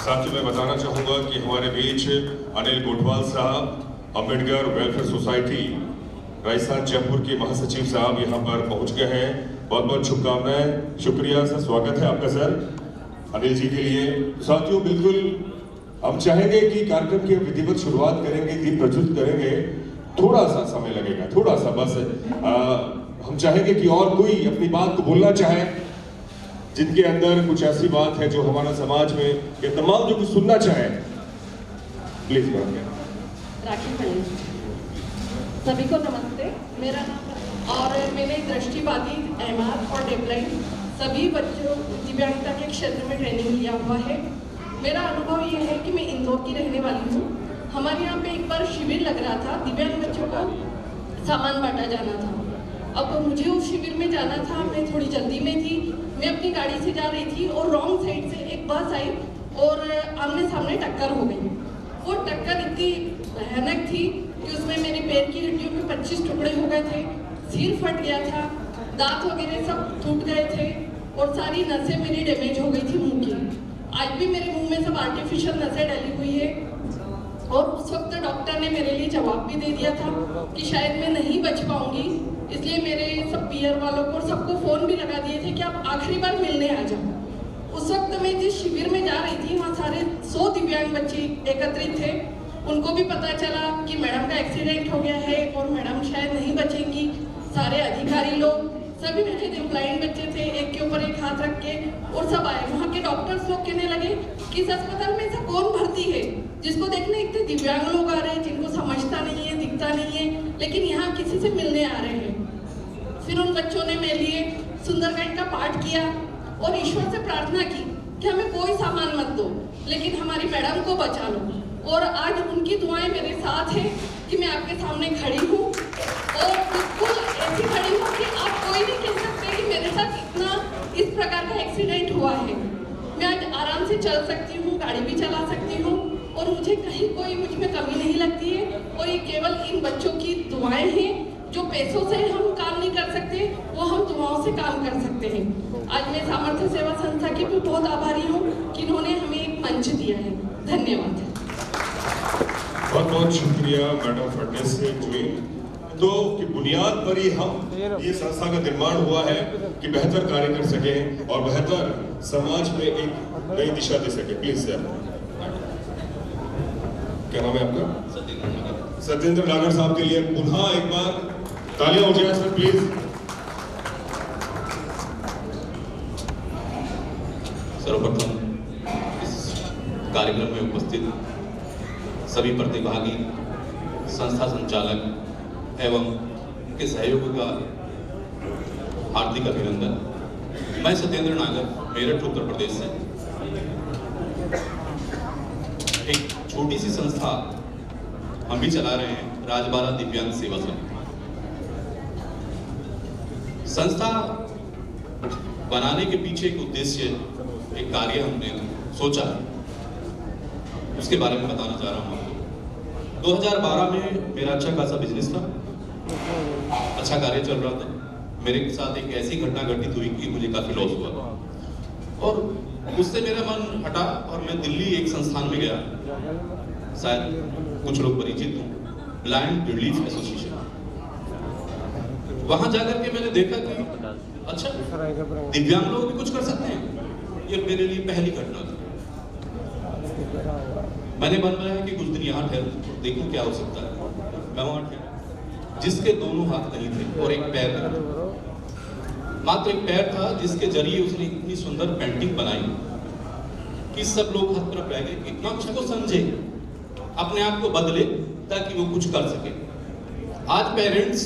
साथियों मैं बताना चाहूँगा कि हमारे बीच अनिल गोठवाल साहब अम्बेडकर वेलफेयर सोसाइटी राजस्थान जयपुर के महासचिव साहब यहाँ पर पहुँच गए हैं। बहुत बहुत शुभकामनाएं, शुक्रिया सर, स्वागत है आपका सर अनिल जी के लिए। साथियों बिल्कुल हम चाहेंगे कि कार्यक्रम की विधिवत शुरुआत करेंगे, दीप प्रज्वलित करेंगे, थोड़ा सा समय लगेगा, थोड़ा सा बस। हम चाहेंगे कि और कोई अपनी बात को बोलना चाहे जिनके अंदर कुछ ऐसी बात है जो हमारा समाज में ये तमाम जो कुछ सुनना चाहे, प्लीज। राखी सभी को नमस्ते। मेरा नाम और मैंने दृष्टिबाधित, एमआर और डेफलाइन सभी बच्चों दिव्यांगता के क्षेत्र में ट्रेनिंग लिया हुआ है। मेरा अनुभव ये है कि मैं इंदौर की रहने वाली हूँ। हमारे यहाँ पे एक बार शिविर लग रहा था, दिव्यांग बच्चों को सामान बांटा जाना था। अब मुझे उस शिविर में जाना था, मैं थोड़ी जल्दी में थी। मैं अपनी गाड़ी से जा रही थी और रॉन्ग साइड से एक बस आई और आमने सामने टक्कर हो गई। वो टक्कर इतनी भयानक थी कि उसमें मेरे पैर की हड्डियों में 25 टुकड़े हो गए थे, सिर फट गया था, दांत वगैरह सब टूट गए थे और सारी नसें मेरी डैमेज हो गई थी मुंह की। आज भी मेरे मुंह में सब आर्टिफिशियल नसें डली हुई है। और उस वक्त डॉक्टर ने मेरे लिए जवाब भी दे दिया था कि शायद मैं नहीं बच पाऊंगी, इसलिए मेरे सब पीयर वालों को और सबको फ़ोन भी लगा दिए थे कि आप आखिरी बार मिलने आ जाओ। उस वक्त मैं जिस शिविर में जा रही थी वहाँ सारे 100 दिव्यांग बच्चे एकत्रित थे। उनको भी पता चला कि मैडम का एक्सीडेंट हो गया है और मैडम शायद नहीं बचेंगी। सारे अधिकारी लोग सभी मुझे ब्लाइंड बच्चे थे, एक के ऊपर एक हाथ रख के, और सब आए। वहाँ के डॉक्टर्स लोग कहने लगे कि इस अस्पताल में ऐसा कौन भर्ती है जिसको देखने इतने दिव्यांग लोग आ रहे हैं जिनको समझता नहीं है, दिखता नहीं है, लेकिन यहाँ किसी से मिलने आ रहे हैं। फिर उन बच्चों ने मेरे लिए सुंदरकांड का पाठ किया और ईश्वर से प्रार्थना की कि हमें कोई सामान मत दो, लेकिन हमारी मैडम को बचा लो। और आज उनकी दुआएं मेरे साथ है कि मैं आपके सामने खड़ी हूँ और बिल्कुल ऐसी खड़ी हूँ कि आप कोई नहीं कह सकते कि मेरे साथ इतना इस प्रकार का एक्सीडेंट हुआ है। मैं आज आराम से चल सकती हूँ, गाड़ी भी चला सकती हूँ और मुझे कहीं कोई मुझ में कमी नहीं लगती है। और ये केवल इन बच्चों की दुआएं हैं। जो पैसों से हम काम नहीं कर सकते वो हम दुआओं से काम कर सकते हैं। आज मैं सामर्थ्य सेवा संस्था की भी बहुत आभारी हूँ कि इन्होंने हमें एक मंच दिया है। धन्यवाद। बहुत बहुत शुक्रिया मैडम फडनेस से जुड़ी। तो की बुनियाद पर ही हम ये संस्था का निर्माण हुआ है कि बेहतर कार्य कर सके और बेहतर समाज में एक नई दिशा दे सके। प्लीज सर, क्या नाम है आपका? सत्येंद्र नागर साहब के लिए पुनः एक बार तालियां हो जाए सर प्लीज। सर्वप्रथम इस कार्यक्रम में उपस्थित सभी प्रतिभागी, संस्था संचालक एवं उनके सहयोग का हार्दिक अभिनंदन। मैं सत्येंद्र नागर, मेरठ उत्तर प्रदेश से। एक छोटी सी संस्था हम भी चला रहे हैं, राजबारा दिव्यांग सेवा संघ। संस्था बनाने के पीछे एक उद्देश्य, एक कार्य हमने सोचा है, उसके बारे में बताना चाह रहा हूँ आपको। 2012 में मेरा अच्छा खासा बिजनेस था, अच्छा कार्य चल रहा था। मेरे साथ एक ऐसी घटना घटित हुई कि मुझे काफी लॉस हुआ और उससे मेरा मन हटा और मैं दिल्ली एक संस्थान में गया, शायद कुछ लोग परिचित हों, ब्लाइंड रिलीफ एसोसिएशन। वहां जाकर के मैंने देखा कि अच्छा, दिव्यांग लोग भी कुछ कर सकते हैं। ये मेरे लिए पहली घटना थी। मैंने मन बनाया कि कुछ दिन यहाँ ठहर देखूं क्या हो सकता है। मैं वहां ठहरा, जिसके दोनों हाथ नहीं थे और एक पैर था, मात्र एक पैर था, जिसके जरिए उसने इतनी सुंदर पेंटिंग बनाई कि सब लोग हाथ तरफ रह गए। इतना अच्छा को समझे, अपने आप को बदले ताकि वो कुछ कर सके। आज पेरेंट्स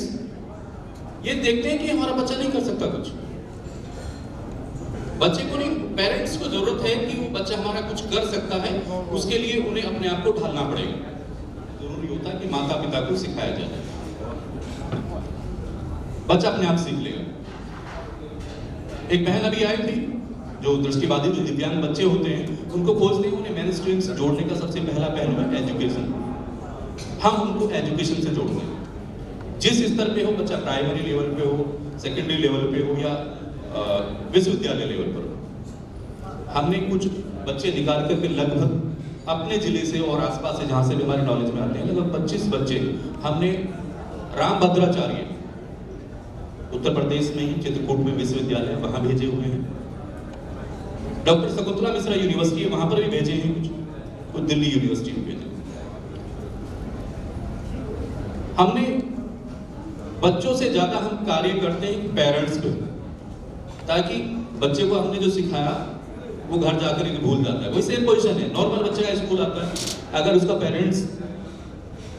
ये देखते हैं कि हमारा बच्चा नहीं कर सकता कुछ। बच्चे को नहीं, पेरेंट्स को जरूरत है कि वो बच्चा हमारा कुछ कर सकता है, उसके लिए उन्हें अपने आप को ढालना पड़ेगा। जरूरी होता है कि माता पिता को सिखाया जाए, बच्चा अपने आप सीख लेगा। एक बहन अभी आई थी जो दृष्टिबाधित, जो दिव्यांग बच्चे होते हैं, उनको खोजते हैं, उन्हें मेन स्ट्रीम से जोड़ने का सबसे पहला पहलू है एजुकेशन। हम उनको एजुकेशन से जोड़ते हैं, जिस स्तर पे हो बच्चा, प्राइमरी लेवल पे हो, सेकेंडरी लेवल पे हो या विश्वविद्यालय लेवल पर हो। हमने कुछ बच्चे निकाल करके लगभग अपने जिले से और आसपास से, जहाँ से भी हमारे नॉलेज में आते हैं, लगभग 25 बच्चे हमने रामभद्राचार्य उत्तर प्रदेश में ही चित्रकूट में विश्वविद्यालय, वहां भेजे हुए हैं। डॉक्टर शकुंतला मिश्रा यूनिवर्सिटी है, वहां पर भी भेजे हैं, कुछ दिल्ली यूनिवर्सिटी में भेजे। हमने बच्चों से ज्यादा हम कार्य करते हैं पेरेंट्स पे, ताकि बच्चे को हमने जो सिखाया वो घर जाकर के भूल जाता है। वही सेम पोजीशन है, नॉर्मल बच्चे का स्कूल आता है, अगर उसका पेरेंट्स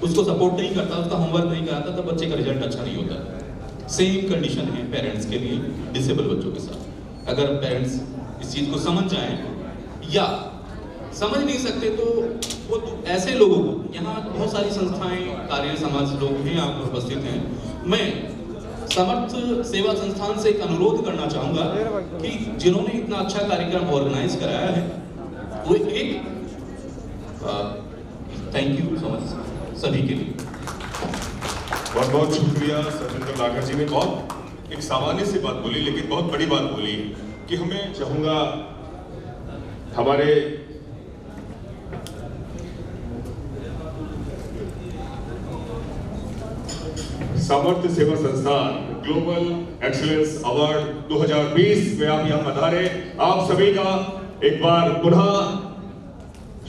उसको सपोर्ट नहीं करता, उसका होमवर्क नहीं कराता, तो बच्चे का रिजल्ट अच्छा नहीं होता। सेम कंडीशन है पेरेंट्स के लिए डिसेबल बच्चों के साथ। अगर पेरेंट्स इस चीज़ को समझ जाएं या समझ नहीं सकते तो वो ऐसे लोगों को, यहाँ बहुत सारी संस्थाएं, कार्य समाज लोग हैं यहाँ पर उपस्थित हैं, मैं समर्थ सेवा संस्थान से एक अनुरोध करना चाहूँगा कि जिन्होंने इतना अच्छा कार्यक्रम ऑर्गेनाइज कराया है वो एक थैंक यू सो मच सभी के लिए। बहुत बहुत शुक्रिया सतेंद्र नागर जी ने बहुत एक सामान्य सी बात बोली लेकिन बहुत बड़ी बात बोली कि हमें चाहूँगा हमारे सामर्थ्य सेवा संस्थान ग्लोबल एक्सीलेंस अवार्ड 2020 में आप यहाँ पधारे। आप सभी का एक बार पुनः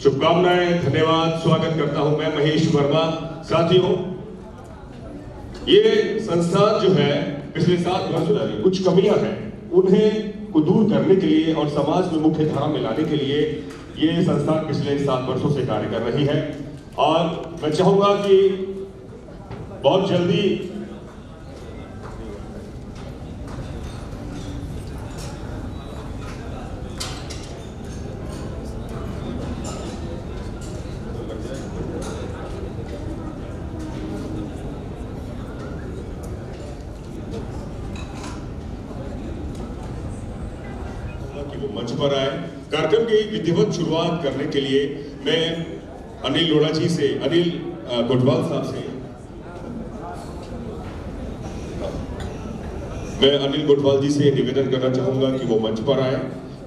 शुभकामनाएं, धन्यवाद, स्वागत करता हूं मैं महेश वर्मा। साथियों, ये संस्थान जो है पिछले 7 वर्षों में कुछ कमियां हैं, उन्हें को दूर करने के लिए और समाज में मुख्य धारा में लाने के लिए ये संस्थान पिछले 7 वर्षों से कार्य कर रही है। और मैं चाहूंगा कि बहुत जल्दी कि वो मंच पर आए। कार्यक्रम की विधिवत शुरुआत करने के लिए मैं अनिल लोढ़ा जी से, अनिल गोठवाल साहब से, मैं अनिल गोठवाल जी से निवेदन करना चाहूंगा कि वो मंच पर आए।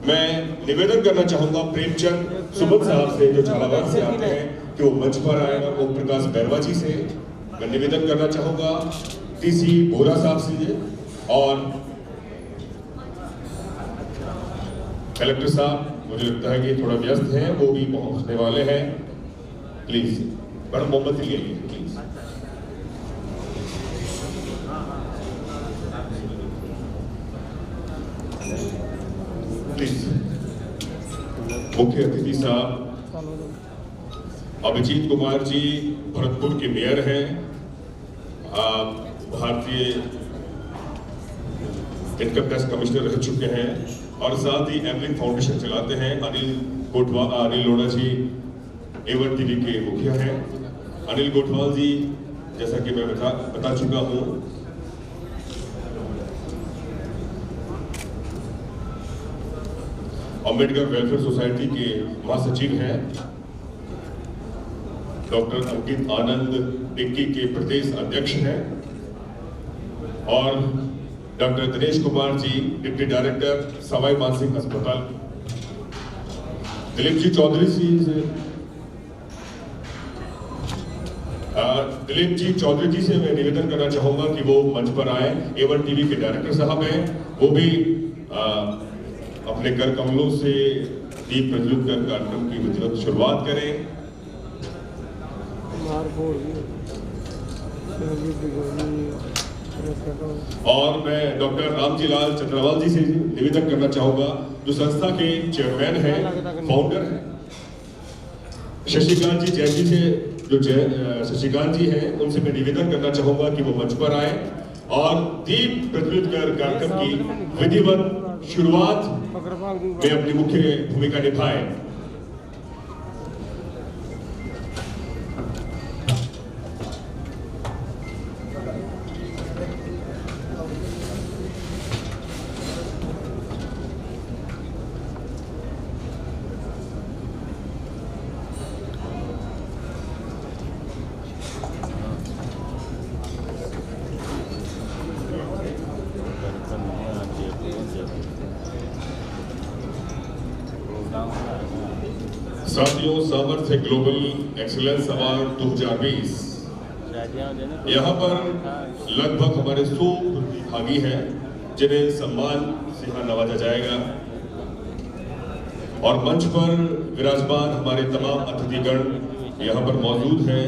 मैं निवेदन करना चाहूंगा प्रेमचंद सुमन साहब से जो झालावाड़ से आते हैं कि वो मंच पर आए। और ओम प्रकाश बैरवा जी से मैं निवेदन करना चाहूंगा, टीसी बोरा साहब से, और कलेक्टर साहब मुझे लगता है कि थोड़ा व्यस्त हैं, वो भी पहुंचने वाले हैं। प्लीज बड़ा मोमबत्ती ले लीजिए प्लीज। मुख्य अतिथि साहब अभिजीत कुमार जी भरतपुर के मेयर हैं, भारतीय इनकम टैक्स कमिश्नर रह चुके हैं, और साथ ही एमलिंग फाउंडेशन चलाते हैं। अनिल लोढ़ा जी एवर टीवी के मुखिया हैं। अनिल गोठवाल जी, जैसा कि मैं बता चुका हूं, अम्बेडकर वेलफेयर सोसाइटी के महासचिव हैं। डॉक्टर अंकित आनंद डिक्की के प्रदेश अध्यक्ष हैं, और doctor Dinesh Kumar ji deputy director Sawai Mansingh अस्पताल। दिलीप जी चौधरी जी से मैं निवेदन करना चाहूंगा कि वो मंच पर आए। एवन टीवी के डायरेक्टर साहब हैं, वो भी अपने कर कमलों से दीप प्रज्वलित कर कार्यक्रम की विधिवत शुरुआत करें। और मैं डॉक्टर रामजी लाल चंद्रवाल जी से निवेदन करना चाहूंगा जो संस्था के चेयरमैन हैं, फाउंडर हैं। शशिकांत जी जैन जी से, जो शशिकांत जी हैं, उनसे मैं निवेदन करना चाहूंगा कि वो मंच पर आए और दीप प्रज्वलित कर कार्यक्रम की विधिवत शुरुआत में अपनी मुख्य भूमिका निभाए। साथियों, सामर्थ्य ग्लोबल एक्सीलेंस अवार्ड 2020 यहाँ पर लगभग हमारे 100 प्रतिभागी हैं जिन्हें सम्मान से यहाँ नवाजा जाएगा। और मंच पर विराजमान हमारे तमाम अतिथिगण यहाँ पर मौजूद हैं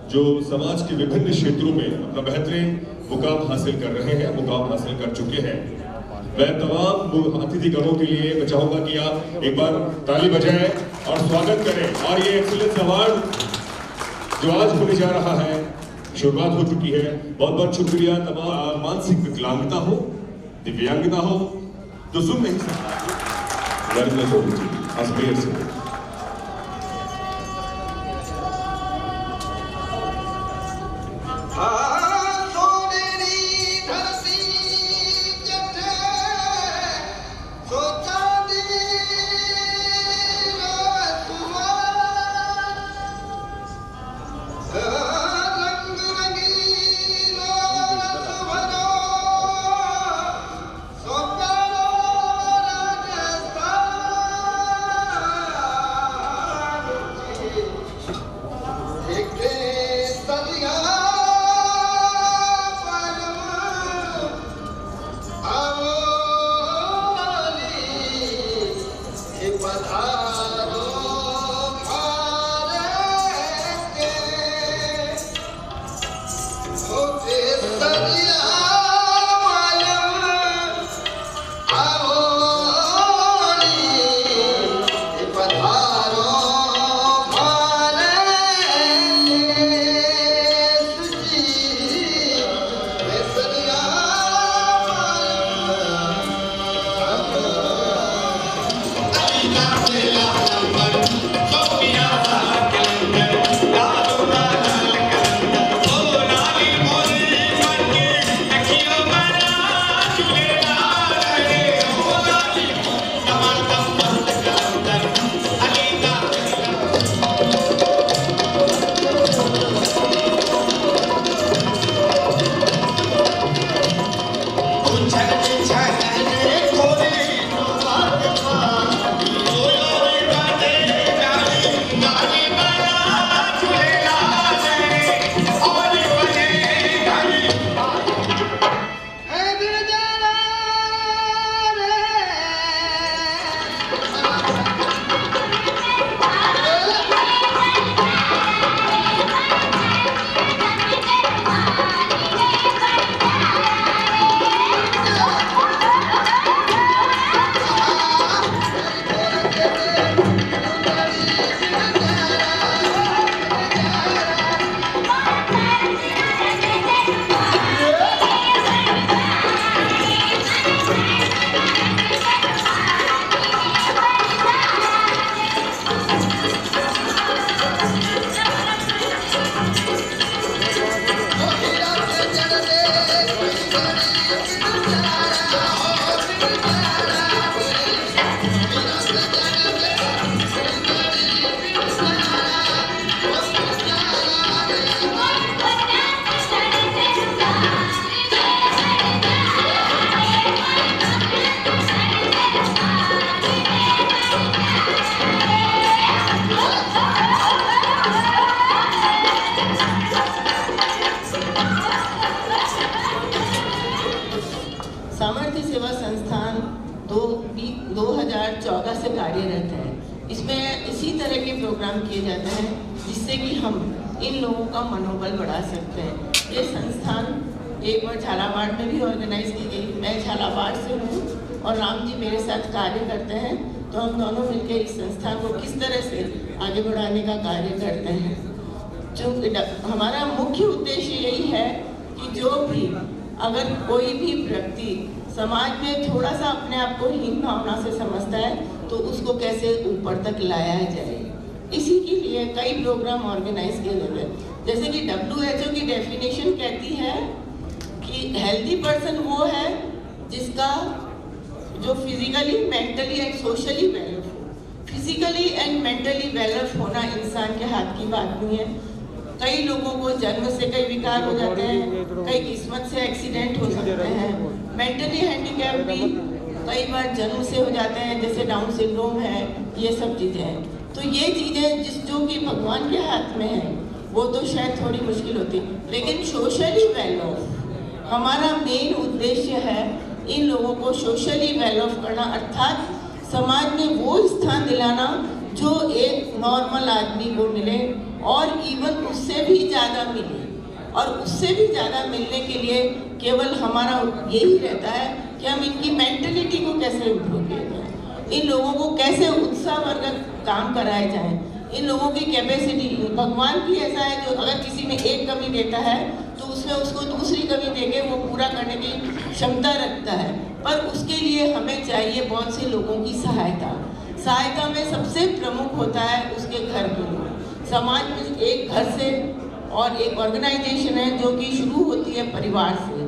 जो समाज के विभिन्न क्षेत्रों में अपना बेहतरीन मुकाम हासिल कर रहे हैं, मुकाम हासिल कर चुके हैं। मैं तमाम अतिथिगणों के लिए मैं चाहूंगा कि आप एक बार ताली बजाएं और स्वागत करें। और ये एक्सीलेंस अवार्ड जो आज होने जा रहा है, शुरुआत हो चुकी है। बहुत बहुत शुक्रिया। तमाम मानसिक विकलांगता हो, दिव्यांगता हो, जो सुन नहीं सकता, लर्नर्स हो अजमेर से। सामर्थ्य सेवा संस्थान 2014 से कार्यरत है। इसमें इसी तरह के प्रोग्राम किए जाते हैं जिससे कि हम इन लोगों का मनोबल बढ़ा सकते हैं। ये संस्थान एक बार झालावाड़ में भी ऑर्गेनाइज की गई। मैं झालावाड़ से हूँ और राम जी मेरे साथ कार्य करते हैं, तो हम दोनों मिलकर इस संस्थान को किस तरह से आगे बढ़ाने का कार्य करते हैं। चूँकि हमारा मुख्य उद्देश्य यही है कि जो भी अगर कोई भी व्यक्ति समाज में थोड़ा सा अपने आप को हीन भावना से समझता है तो उसको कैसे ऊपर तक लाया जाए, इसी के लिए कई प्रोग्राम ऑर्गेनाइज किए जाते हैं। जैसे कि WHO की डेफिनेशन कहती है कि हेल्दी पर्सन वो है जिसका जो physically, mentally and socially well off हो। Physically and mentally well off होना इंसान के हाथ की बात नहीं है। कई लोगों को जन्म से कई विकार हो जाते हैं, कई किस्मत से एक्सीडेंट हो सकते हैं। मेंटली हैंडीकैप भी कई बार जन्म से हो जाते हैं, जैसे डाउन सिंड्रोम है, ये सब चीज़ें हैं। तो ये चीज़ें जो कि भगवान के हाथ में है वो तो शायद थोड़ी मुश्किल होती, लेकिन सोशली वेल ऑफ हमारा मेन उद्देश्य है। इन लोगों को सोशली वेल ऑफ करना, अर्थात समाज में वो स्थान दिलाना जो एक नॉर्मल आदमी को मिले और इवन उससे भी ज़्यादा मिले। और उससे भी ज़्यादा मिलने के लिए केवल हमारा यही रहता है कि हम इनकी मेंटलिटी को कैसे इम्प्रूव किया जाए, इन लोगों को कैसे उत्साहवर्धक काम कराए जाएं। इन लोगों की कैपेसिटी, भगवान की ऐसा है जो अगर किसी में एक कमी देता है तो उसमें उसको दूसरी कमी देके वो पूरा करने की क्षमता रखता है। पर उसके लिए हमें चाहिए बहुत से लोगों की सहायता में सबसे प्रमुख होता है उसके घर के लोग। समाज में एक घर से और एक ऑर्गेनाइजेशन है जो कि शुरू होती है परिवार से।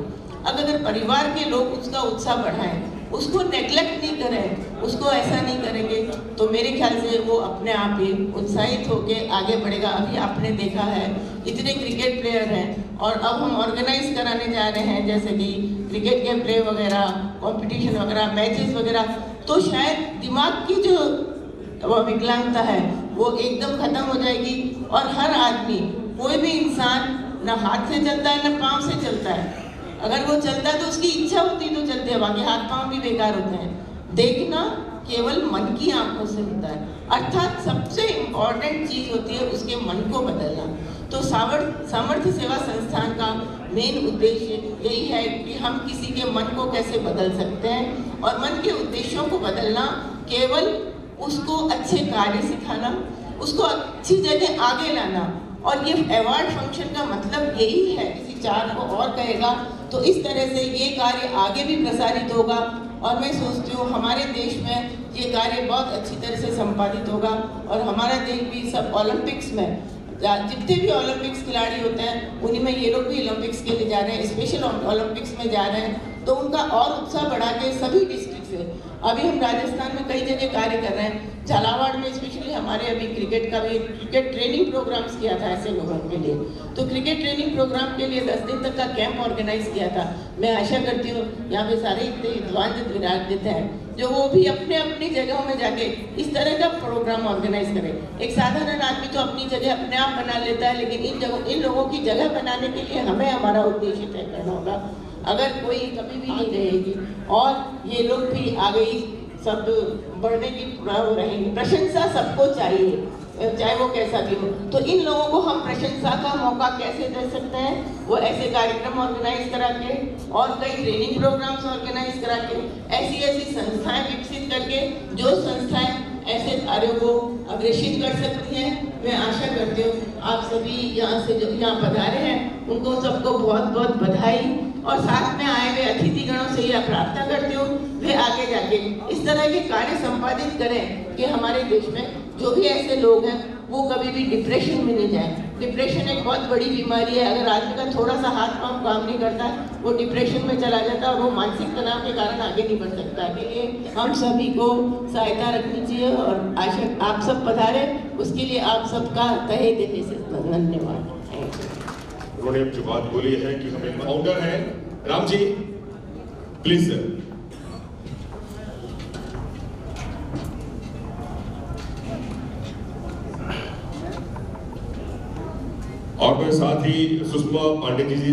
अगर परिवार के लोग उसका उत्साह बढ़ाएं, उसको नेग्लेक्ट नहीं करें, उसको ऐसा नहीं करेंगे तो मेरे ख्याल से वो अपने आप ही उत्साहित होकर आगे बढ़ेगा। अभी आपने देखा है इतने क्रिकेट प्लेयर हैं और अब हम ऑर्गेनाइज कराने जा रहे हैं जैसे कि क्रिकेट के प्ले वगैरह, कंपटीशन वगैरह, मैचेस वगैरह, तो शायद दिमाग की जो विकलांगता है वो एकदम खत्म हो जाएगी और हर आदमी, कोई भी इंसान ना हाथ से चलता है ना पाँव से चलता है। अगर वो चलता है तो उसकी इच्छा होती तो चलते हैं, बाकी हाथ पांव भी बेकार होते हैं। देखना केवल मन की आंखों से होता है, अर्थात सबसे इम्पोर्टेंट चीज होती है उसके मन को बदलना। तो सामर्थ्य सेवा संस्थान का मेन उद्देश्य यही है कि हम किसी के मन को कैसे बदल सकते हैं और मन के उद्देश्यों को बदलना, केवल उसको अच्छे कार्य सिखाना, उसको अच्छी जगह आगे लाना। और ये अवार्ड फंक्शन का मतलब यही है, किसी चार को और कहेगा तो इस तरह से ये कार्य आगे भी प्रसारित होगा और मैं सोचती हूँ हमारे देश में ये कार्य बहुत अच्छी तरह से संपादित होगा और हमारा देश भी सब ओलंपिक्स में, जितने भी ओलंपिक्स खिलाड़ी होते हैं उन्हीं में ये लोग भी ओलंपिक्स के लिए जा रहे हैं, स्पेशल ओलंपिक्स में जा रहे हैं, तो उनका और उत्साह बढ़ा के सभी डिस्ट्रिक्ट से। अभी हम राजस्थान में कई जगह कार्य कर रहे हैं, झालावाड़ में स्पेशली हमारे अभी क्रिकेट ट्रेनिंग प्रोग्राम्स किया था ऐसे लोगों के लिए। तो क्रिकेट ट्रेनिंग प्रोग्राम के लिए 10 दिन तक का कैंप ऑर्गेनाइज किया था। मैं आशा करती हूँ यहाँ पे सारे इतने विद्वान विराजित हैं जो वो भी अपने अपनी जगहों में जाके इस तरह का प्रोग्राम ऑर्गेनाइज करें। एक साधारण आदमी तो अपनी जगह अपने आप बना लेता है, लेकिन इन लोगों की जगह बनाने के लिए हमें हमारा उद्देश्य तय करना होगा। अगर कोई कभी भी नहीं रहेगी और ये लोग भी आगे सब बढ़ने की रहेंगे। प्रशंसा सबको चाहिए, चाहे वो कैसा भी हो। तो इन लोगों को हम प्रशंसा का मौका कैसे दे सकते हैं? वो ऐसे कार्यक्रम ऑर्गेनाइज करा के और कई ट्रेनिंग प्रोग्राम्स ऑर्गेनाइज करा के, ऐसी संस्थाएं विकसित करके जो संस्थाएं ऐसे कार्यों को अग्रेषित कर सकती हैं। मैं आशा करती हूँ आप सभी यहाँ से जो यहाँ पधारे हैं उनको सबको बहुत बहुत बधाई और साथ में आए हुए अतिथि गणों से यह प्रार्थना करती हूँ वे आगे जाके इस तरह के कार्य संपादित करें कि हमारे देश में जो भी ऐसे लोग हैं वो कभी भी डिप्रेशन में नहीं जाए। डिप्रेशन एक बहुत बड़ी बीमारी है, अगर आदमी का थोड़ा सा हाथ पांव काम नहीं करता है वो डिप्रेशन में चला जाता है और वो मानसिक तनाव के कारण आगे नहीं बढ़ सकता। के लिए हम सभी को सहायता रखनी चाहिए और आशा आप सब पधारे, उसके लिए आप सबका तहे दिल से धन्यवाद। उन्होंने जो बात बोली है कि हमें फाउंडर है राम जी, प्लीज सर। और मैं साथ ही सुषमा पांडे जी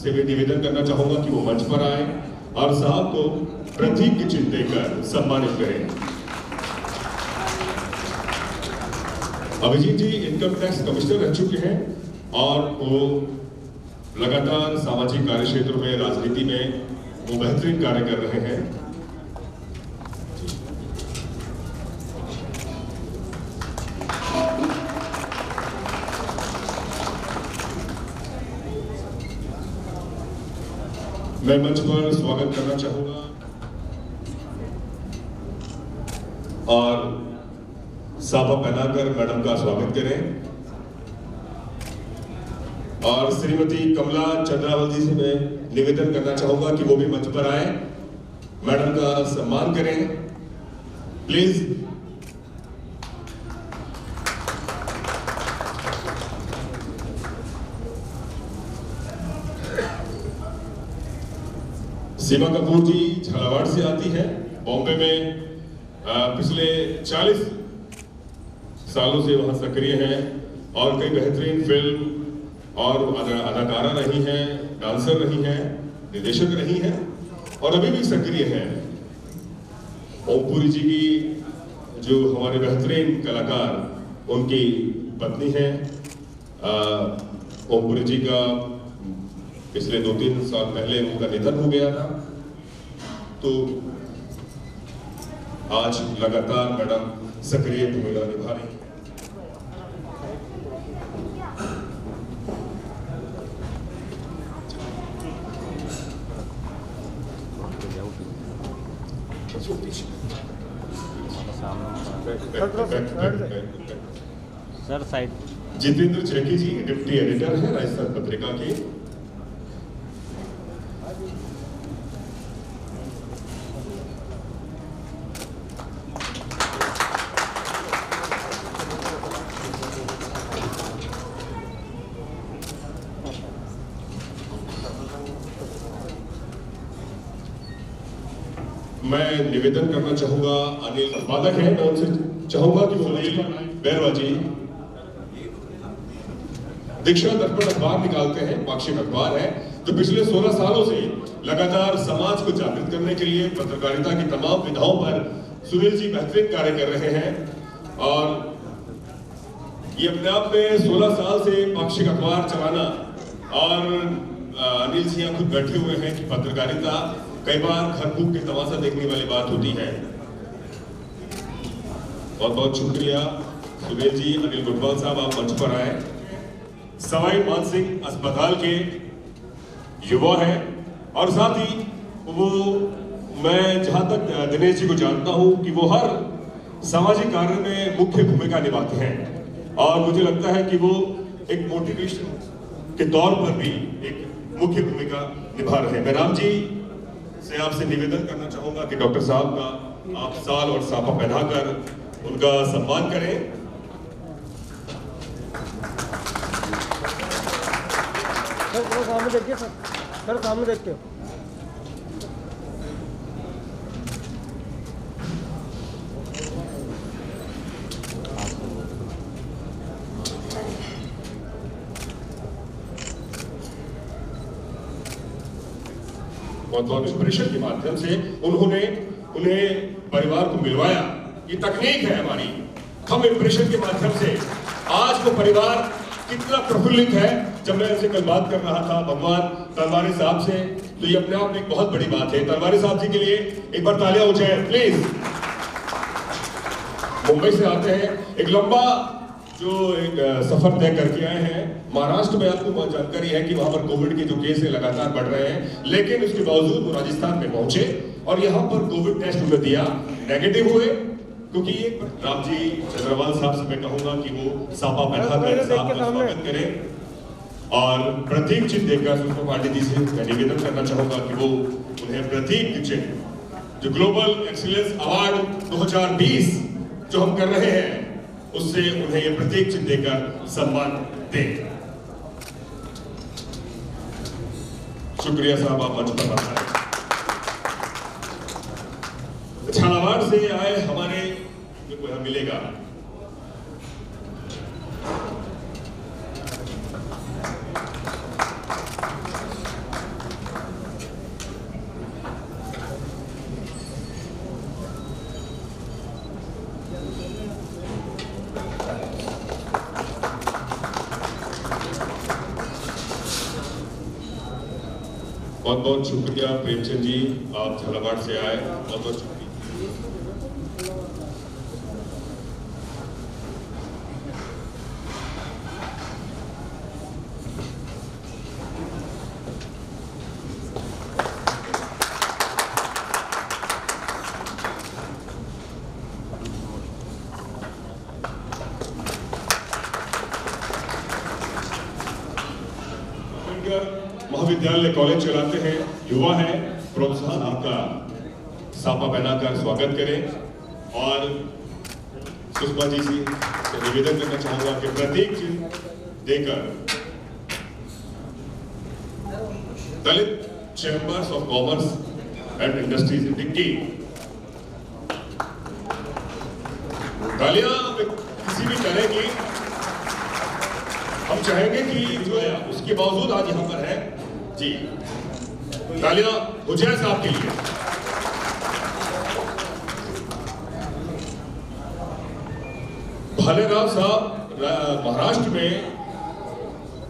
से भी निवेदन करना चाहूंगा कि वो मंच पर आए और साहब को प्रतीक की चिन्ह देकर सम्मानित करें। अभिजीत जी इनकम टैक्स कमिश्नर रह चुके हैं और वो लगातार सामाजिक कार्य क्षेत्र में, राजनीति में वो बेहतरीन कार्य कर रहे हैं। मैं मंच पर स्वागत करना चाहूंगा और साफा पहनाकर मैडम का स्वागत करें और श्रीमती कमला चंद्रावल जी से मैं निवेदन करना चाहूंगा कि वो भी मंच पर आए, मैडम का सम्मान करें प्लीज। सीमा कपूर जी झालावाड़ से आती है, बॉम्बे में पिछले 40 सालों से वहां सक्रिय हैं और कई बेहतरीन फिल्म और अदाकारा रही हैं, डांसर रही हैं, निर्देशक रही हैं और अभी भी सक्रिय हैं। ओमपुरी जी की जो हमारे बेहतरीन कलाकार उनकी पत्नी हैं। ओमपुरी जी का पिछले 2-3 साल पहले उनका निधन हो गया था, तो आज लगातार मैडम सक्रिय भूमिका निभा रही हैं। सर साइड। जितेंद्र चेकी जी डिप्टी एडिटर है राजस्थान पत्रिका के। मैं निवेदन करना चाहूंगा, अनिल संपादक है, मैं उनसे चाहूंगा कि वो बैरवा जी दीक्षा दर्पण अखबार निकालते हैं, पाक्षिक अखबार है जो पिछले 16 सालों से लगातार समाज को जागृत करने के लिए पत्रकारिता की तमाम विधाओं पर सुनील जी बेहतरीन कार्य कर रहे हैं। और ये अपने आप में 16 साल से पाक्षिक अखबार चलाना, और अनिल जी यहाँ खुद बैठे हुए हैं कि पत्रकारिता कई बार घर फूक के तमाशा देखने वाली बात होती है। बहुत बहुत शुक्रिया सुनील जी। अनिल गुटवाल साहब आप मंच पर आए। सवाई मानसिंह अस्पताल के युवा हैं और साथ ही वो, मैं जहां तक दिनेश जी को जानता हूं कि वो हर सामाजिक कार्य में मुख्य भूमिका निभाते हैं और मुझे लगता है कि वो एक मोटिवेशन के तौर पर भी एक मुख्य भूमिका निभा रहे हैं। मैं राम जी से आपसे निवेदन करना चाहूंगा कि डॉक्टर साहब का आप साल और साफा पहनाकर उनका सम्मान करें। सर सामने देखिए, सर सामने देखते हो। बहुत इंस्पिरेशन के माध्यम से उन्हें परिवार को मिलवाया। ये तकनीक है हमारी। हम इंप्रेशन के माध्यम से आज वो परिवार कितना प्रफुल्लित है। जब मैं उनसे कल बात कर रहा था भगवान तलवारी साहब से, तो ये अपने आप में एक बहुत बड़ी बात है। तलवारी साहब जी के लिए एक बार तालियां हो जाए प्लीज। मुंबई से आते हैं, एक लंबा जो एक सफर तय करके आए हैं। महाराष्ट्र में आपको जानकारी है कि वहां पर कोविड के जो केस है लगातार बढ़ रहे हैं, लेकिन उसके बावजूद वो राजस्थान में पहुंचे और यहाँ पर कोविड टेस्ट उन्हें दिया, नेगेटिव हुए। क्योंकि ये राम जी चंद्रवाल साहब से मैं कहूंगा कि वो साफा पहनाकर साहब का स्वागत करें और प्रतीक चिन्ह देकर सुषमा पांडे जी से मैं निवेदन करना चाहूंगा कि वो उन्हें प्रतीक चिन्ह जो ग्लोबल एक्सीलेंस अवार्ड 2020 जो हम कर रहे हैं उससे उन्हें ये प्रतीक चिन्ह देकर सम्मान दें। शुक्रिया साहब, आप मंच पर आए। झालावाड़ से आए हमारे को यहाँ मिलेगा बहुत बहुत शुक्रिया प्रेमचंद जी, आप झालावाड़ से आए, बहुत बहुत शुक्रिया। महाविद्यालय कॉलेज चलाते हैं, युवा है, प्रोत्साहन आपका साफा पहनाकर स्वागत करें। और सुषमा जी से निवेदन करना चाहूंगा कि प्रतीक चिन्ह देकर Dalit chambers of commerce and industries DICCI तालियां किसी भी तरह की हम चाहेंगे कि जो है उसके बावजूद आज यहाँ पर है जी, तालियां हुजैर साहब के लिए। भालेराव साहब महाराष्ट्र में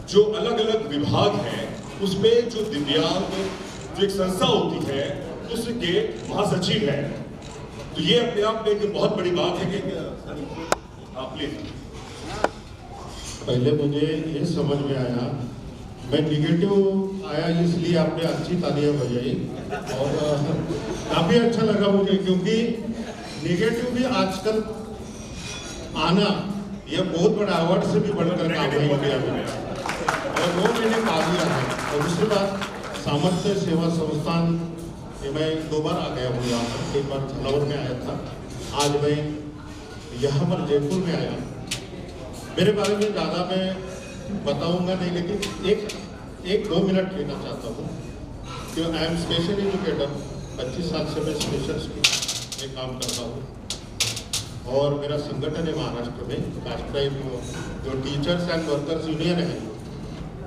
जो अलग अलग विभाग हैं उसमें जो दिव्यांग जो एक संस्था होती है उसके महासचिव हैं, तो ये अपने आप में एक बहुत बड़ी बात है कि आप प्लीज। पहले मुझे ये समझ में आया, मैं निगेटिव आया इसलिए आपने अच्छी तालियां बजाई और काफी अच्छा लगा मुझे, क्योंकि निगेटिव भी आजकल आना यह बहुत बड़ा अवार्ड से भी बढ़कर काम है इंडिया में, और वो मैंने पा लिया है। और दूसरी बात, सामर्थ्य सेवा संस्थान, ये मैं 2 बार आ गया हूँ यहाँ पर। एक बार झालावाड़ में आया था, आज मैं यहाँ पर जयपुर में आया। मेरे बारे में ज़्यादा मैं बताऊंगा नहीं, लेकिन एक 2 मिनट लेना चाहता हूँ कि आई एम स्पेशल एजुकेटर। 25 साल से मैं स्पेशल स्कूल में काम करता हूँ, और मेरा संगठन है महाराष्ट्र में राष्ट्रीय जो टीचर्स एंड वर्कर्स यूनियन है,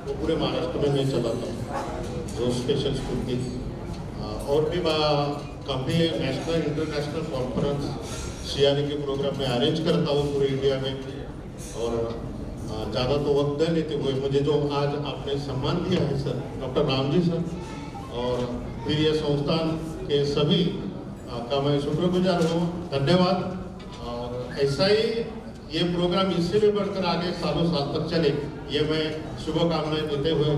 वो पूरे महाराष्ट्र में मैं चलाता हूँ, जो स्पेशल स्कूल की। और भी काफ़ी नेशनल इंटरनेशनल कॉन्फ्रेंस CRA के प्रोग्राम में अरेंज करता हूँ पूरे इंडिया में। और ज़्यादा तो वक्त दे लेते हुए मुझे जो आज आपने सम्मान दिया है sir, doctor Ram ji sir, और फिर ये संस्थान के सभी का मैं शुक्रगुजार हूँ, धन्यवाद। और ऐसा ही ये प्रोग्राम इससे भी बढ़कर आगे सालों साल तक चले, ये मैं शुभकामनाएं देते हुए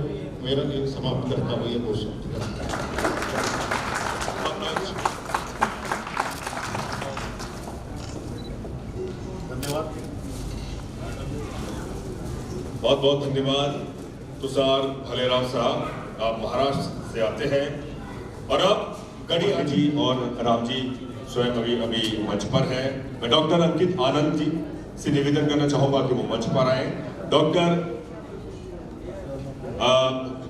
मेरा समाप्त करता हूँ ये घोषणा। बहुत बहुत धन्यवाद तुषार भालेराव साहब, आप महाराष्ट्र से आते हैं। और अब गणिया जी और राम जी स्वयं अभी मंच पर है। मैं डॉक्टर अंकित आनंद जी से निवेदन करना चाहूंगा कि वो मंच पर आए। डॉक्टर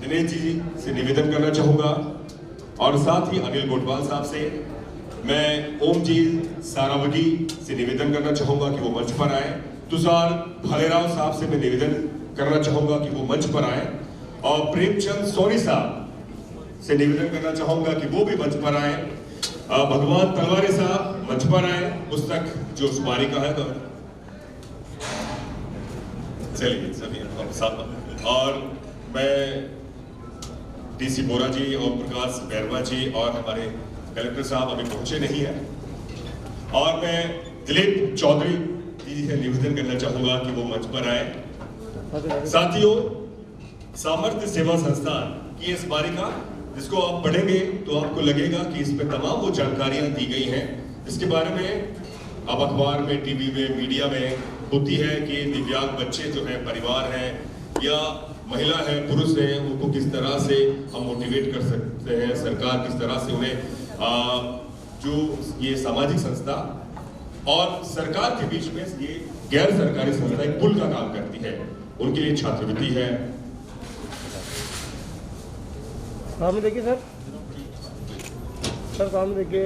दिनेश जी से निवेदन करना चाहूंगा, और साथ ही अनिल गोटवाल साहब से। मैं ओम जी सारावगी से निवेदन करना चाहूंगा कि वो मंच पर आए। तुषार भालेराव साहब से मैं निवेदन करना चाहूंगा कि वो मंच पर आए, और प्रेमचंद सोनी साहब से निवेदन करना चाहूंगा कि वो भी मंच पर आए। भगवान तलवारे साहब मंच पर आए, पुस्तक जो स्मारिका है। चलिए सभी साथ। और मैं DC बोरा जी और प्रकाश बैरवा जी और हमारे कलेक्टर साहब अभी पहुंचे नहीं है, और मैं दिलीप चौधरी जी से निवेदन करना चाहूंगा कि वो मंच पर आए। साथियों, सामर्थ्य सेवा संस्थान की ये स्मारिका, जिसको आप पढ़ेंगे तो आपको लगेगा कि इसमें तमाम वो जानकारियां दी गई हैं इसके बारे में अब अखबार में, टीवी में, मीडिया में होती है कि दिव्यांग बच्चे जो हैं, परिवार हैं या महिला है, पुरुष है, उनको किस तरह से हम मोटिवेट कर सकते हैं, सरकार किस तरह से उन्हें जो ये सामाजिक संस्था और सरकार के बीच में ये गैर सरकारी संस्था एक पुल का काम करती है, उनके लिए छात्रवृत्ति है। सामने देखिए सर, सामने देखिए।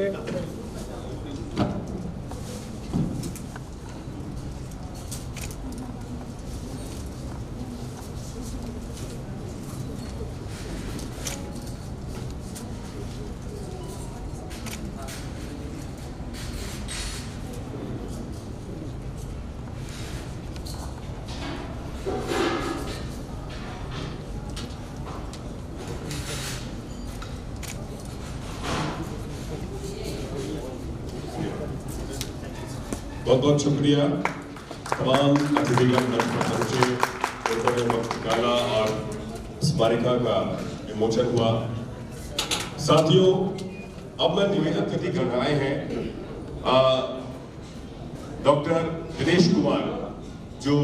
बहुत बहुत शुक्रिया तमाम अतिथिगण मंच पर पहुंचे, वक्त निकाला और स्मारिका का विमोचन हुआ। साथियों, अब मैं निवेदन करने कर आए हैं डॉक्टर दिनेश कुमार, जो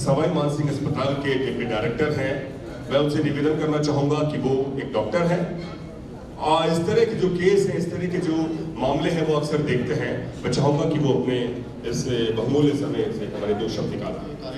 सवाई मानसिंह अस्पताल के डिप्टी डायरेक्टर हैं। मैं उनसे निवेदन करना चाहूंगा कि वो एक डॉक्टर हैं और इस तरह के जो केस हैं, इस तरह के जो मामले हैं वो अक्सर देखते हैं। मैं चाहूंगा कि वो अपने इस बहुमूल्य समय से हमारे 2 शब्द निकालें।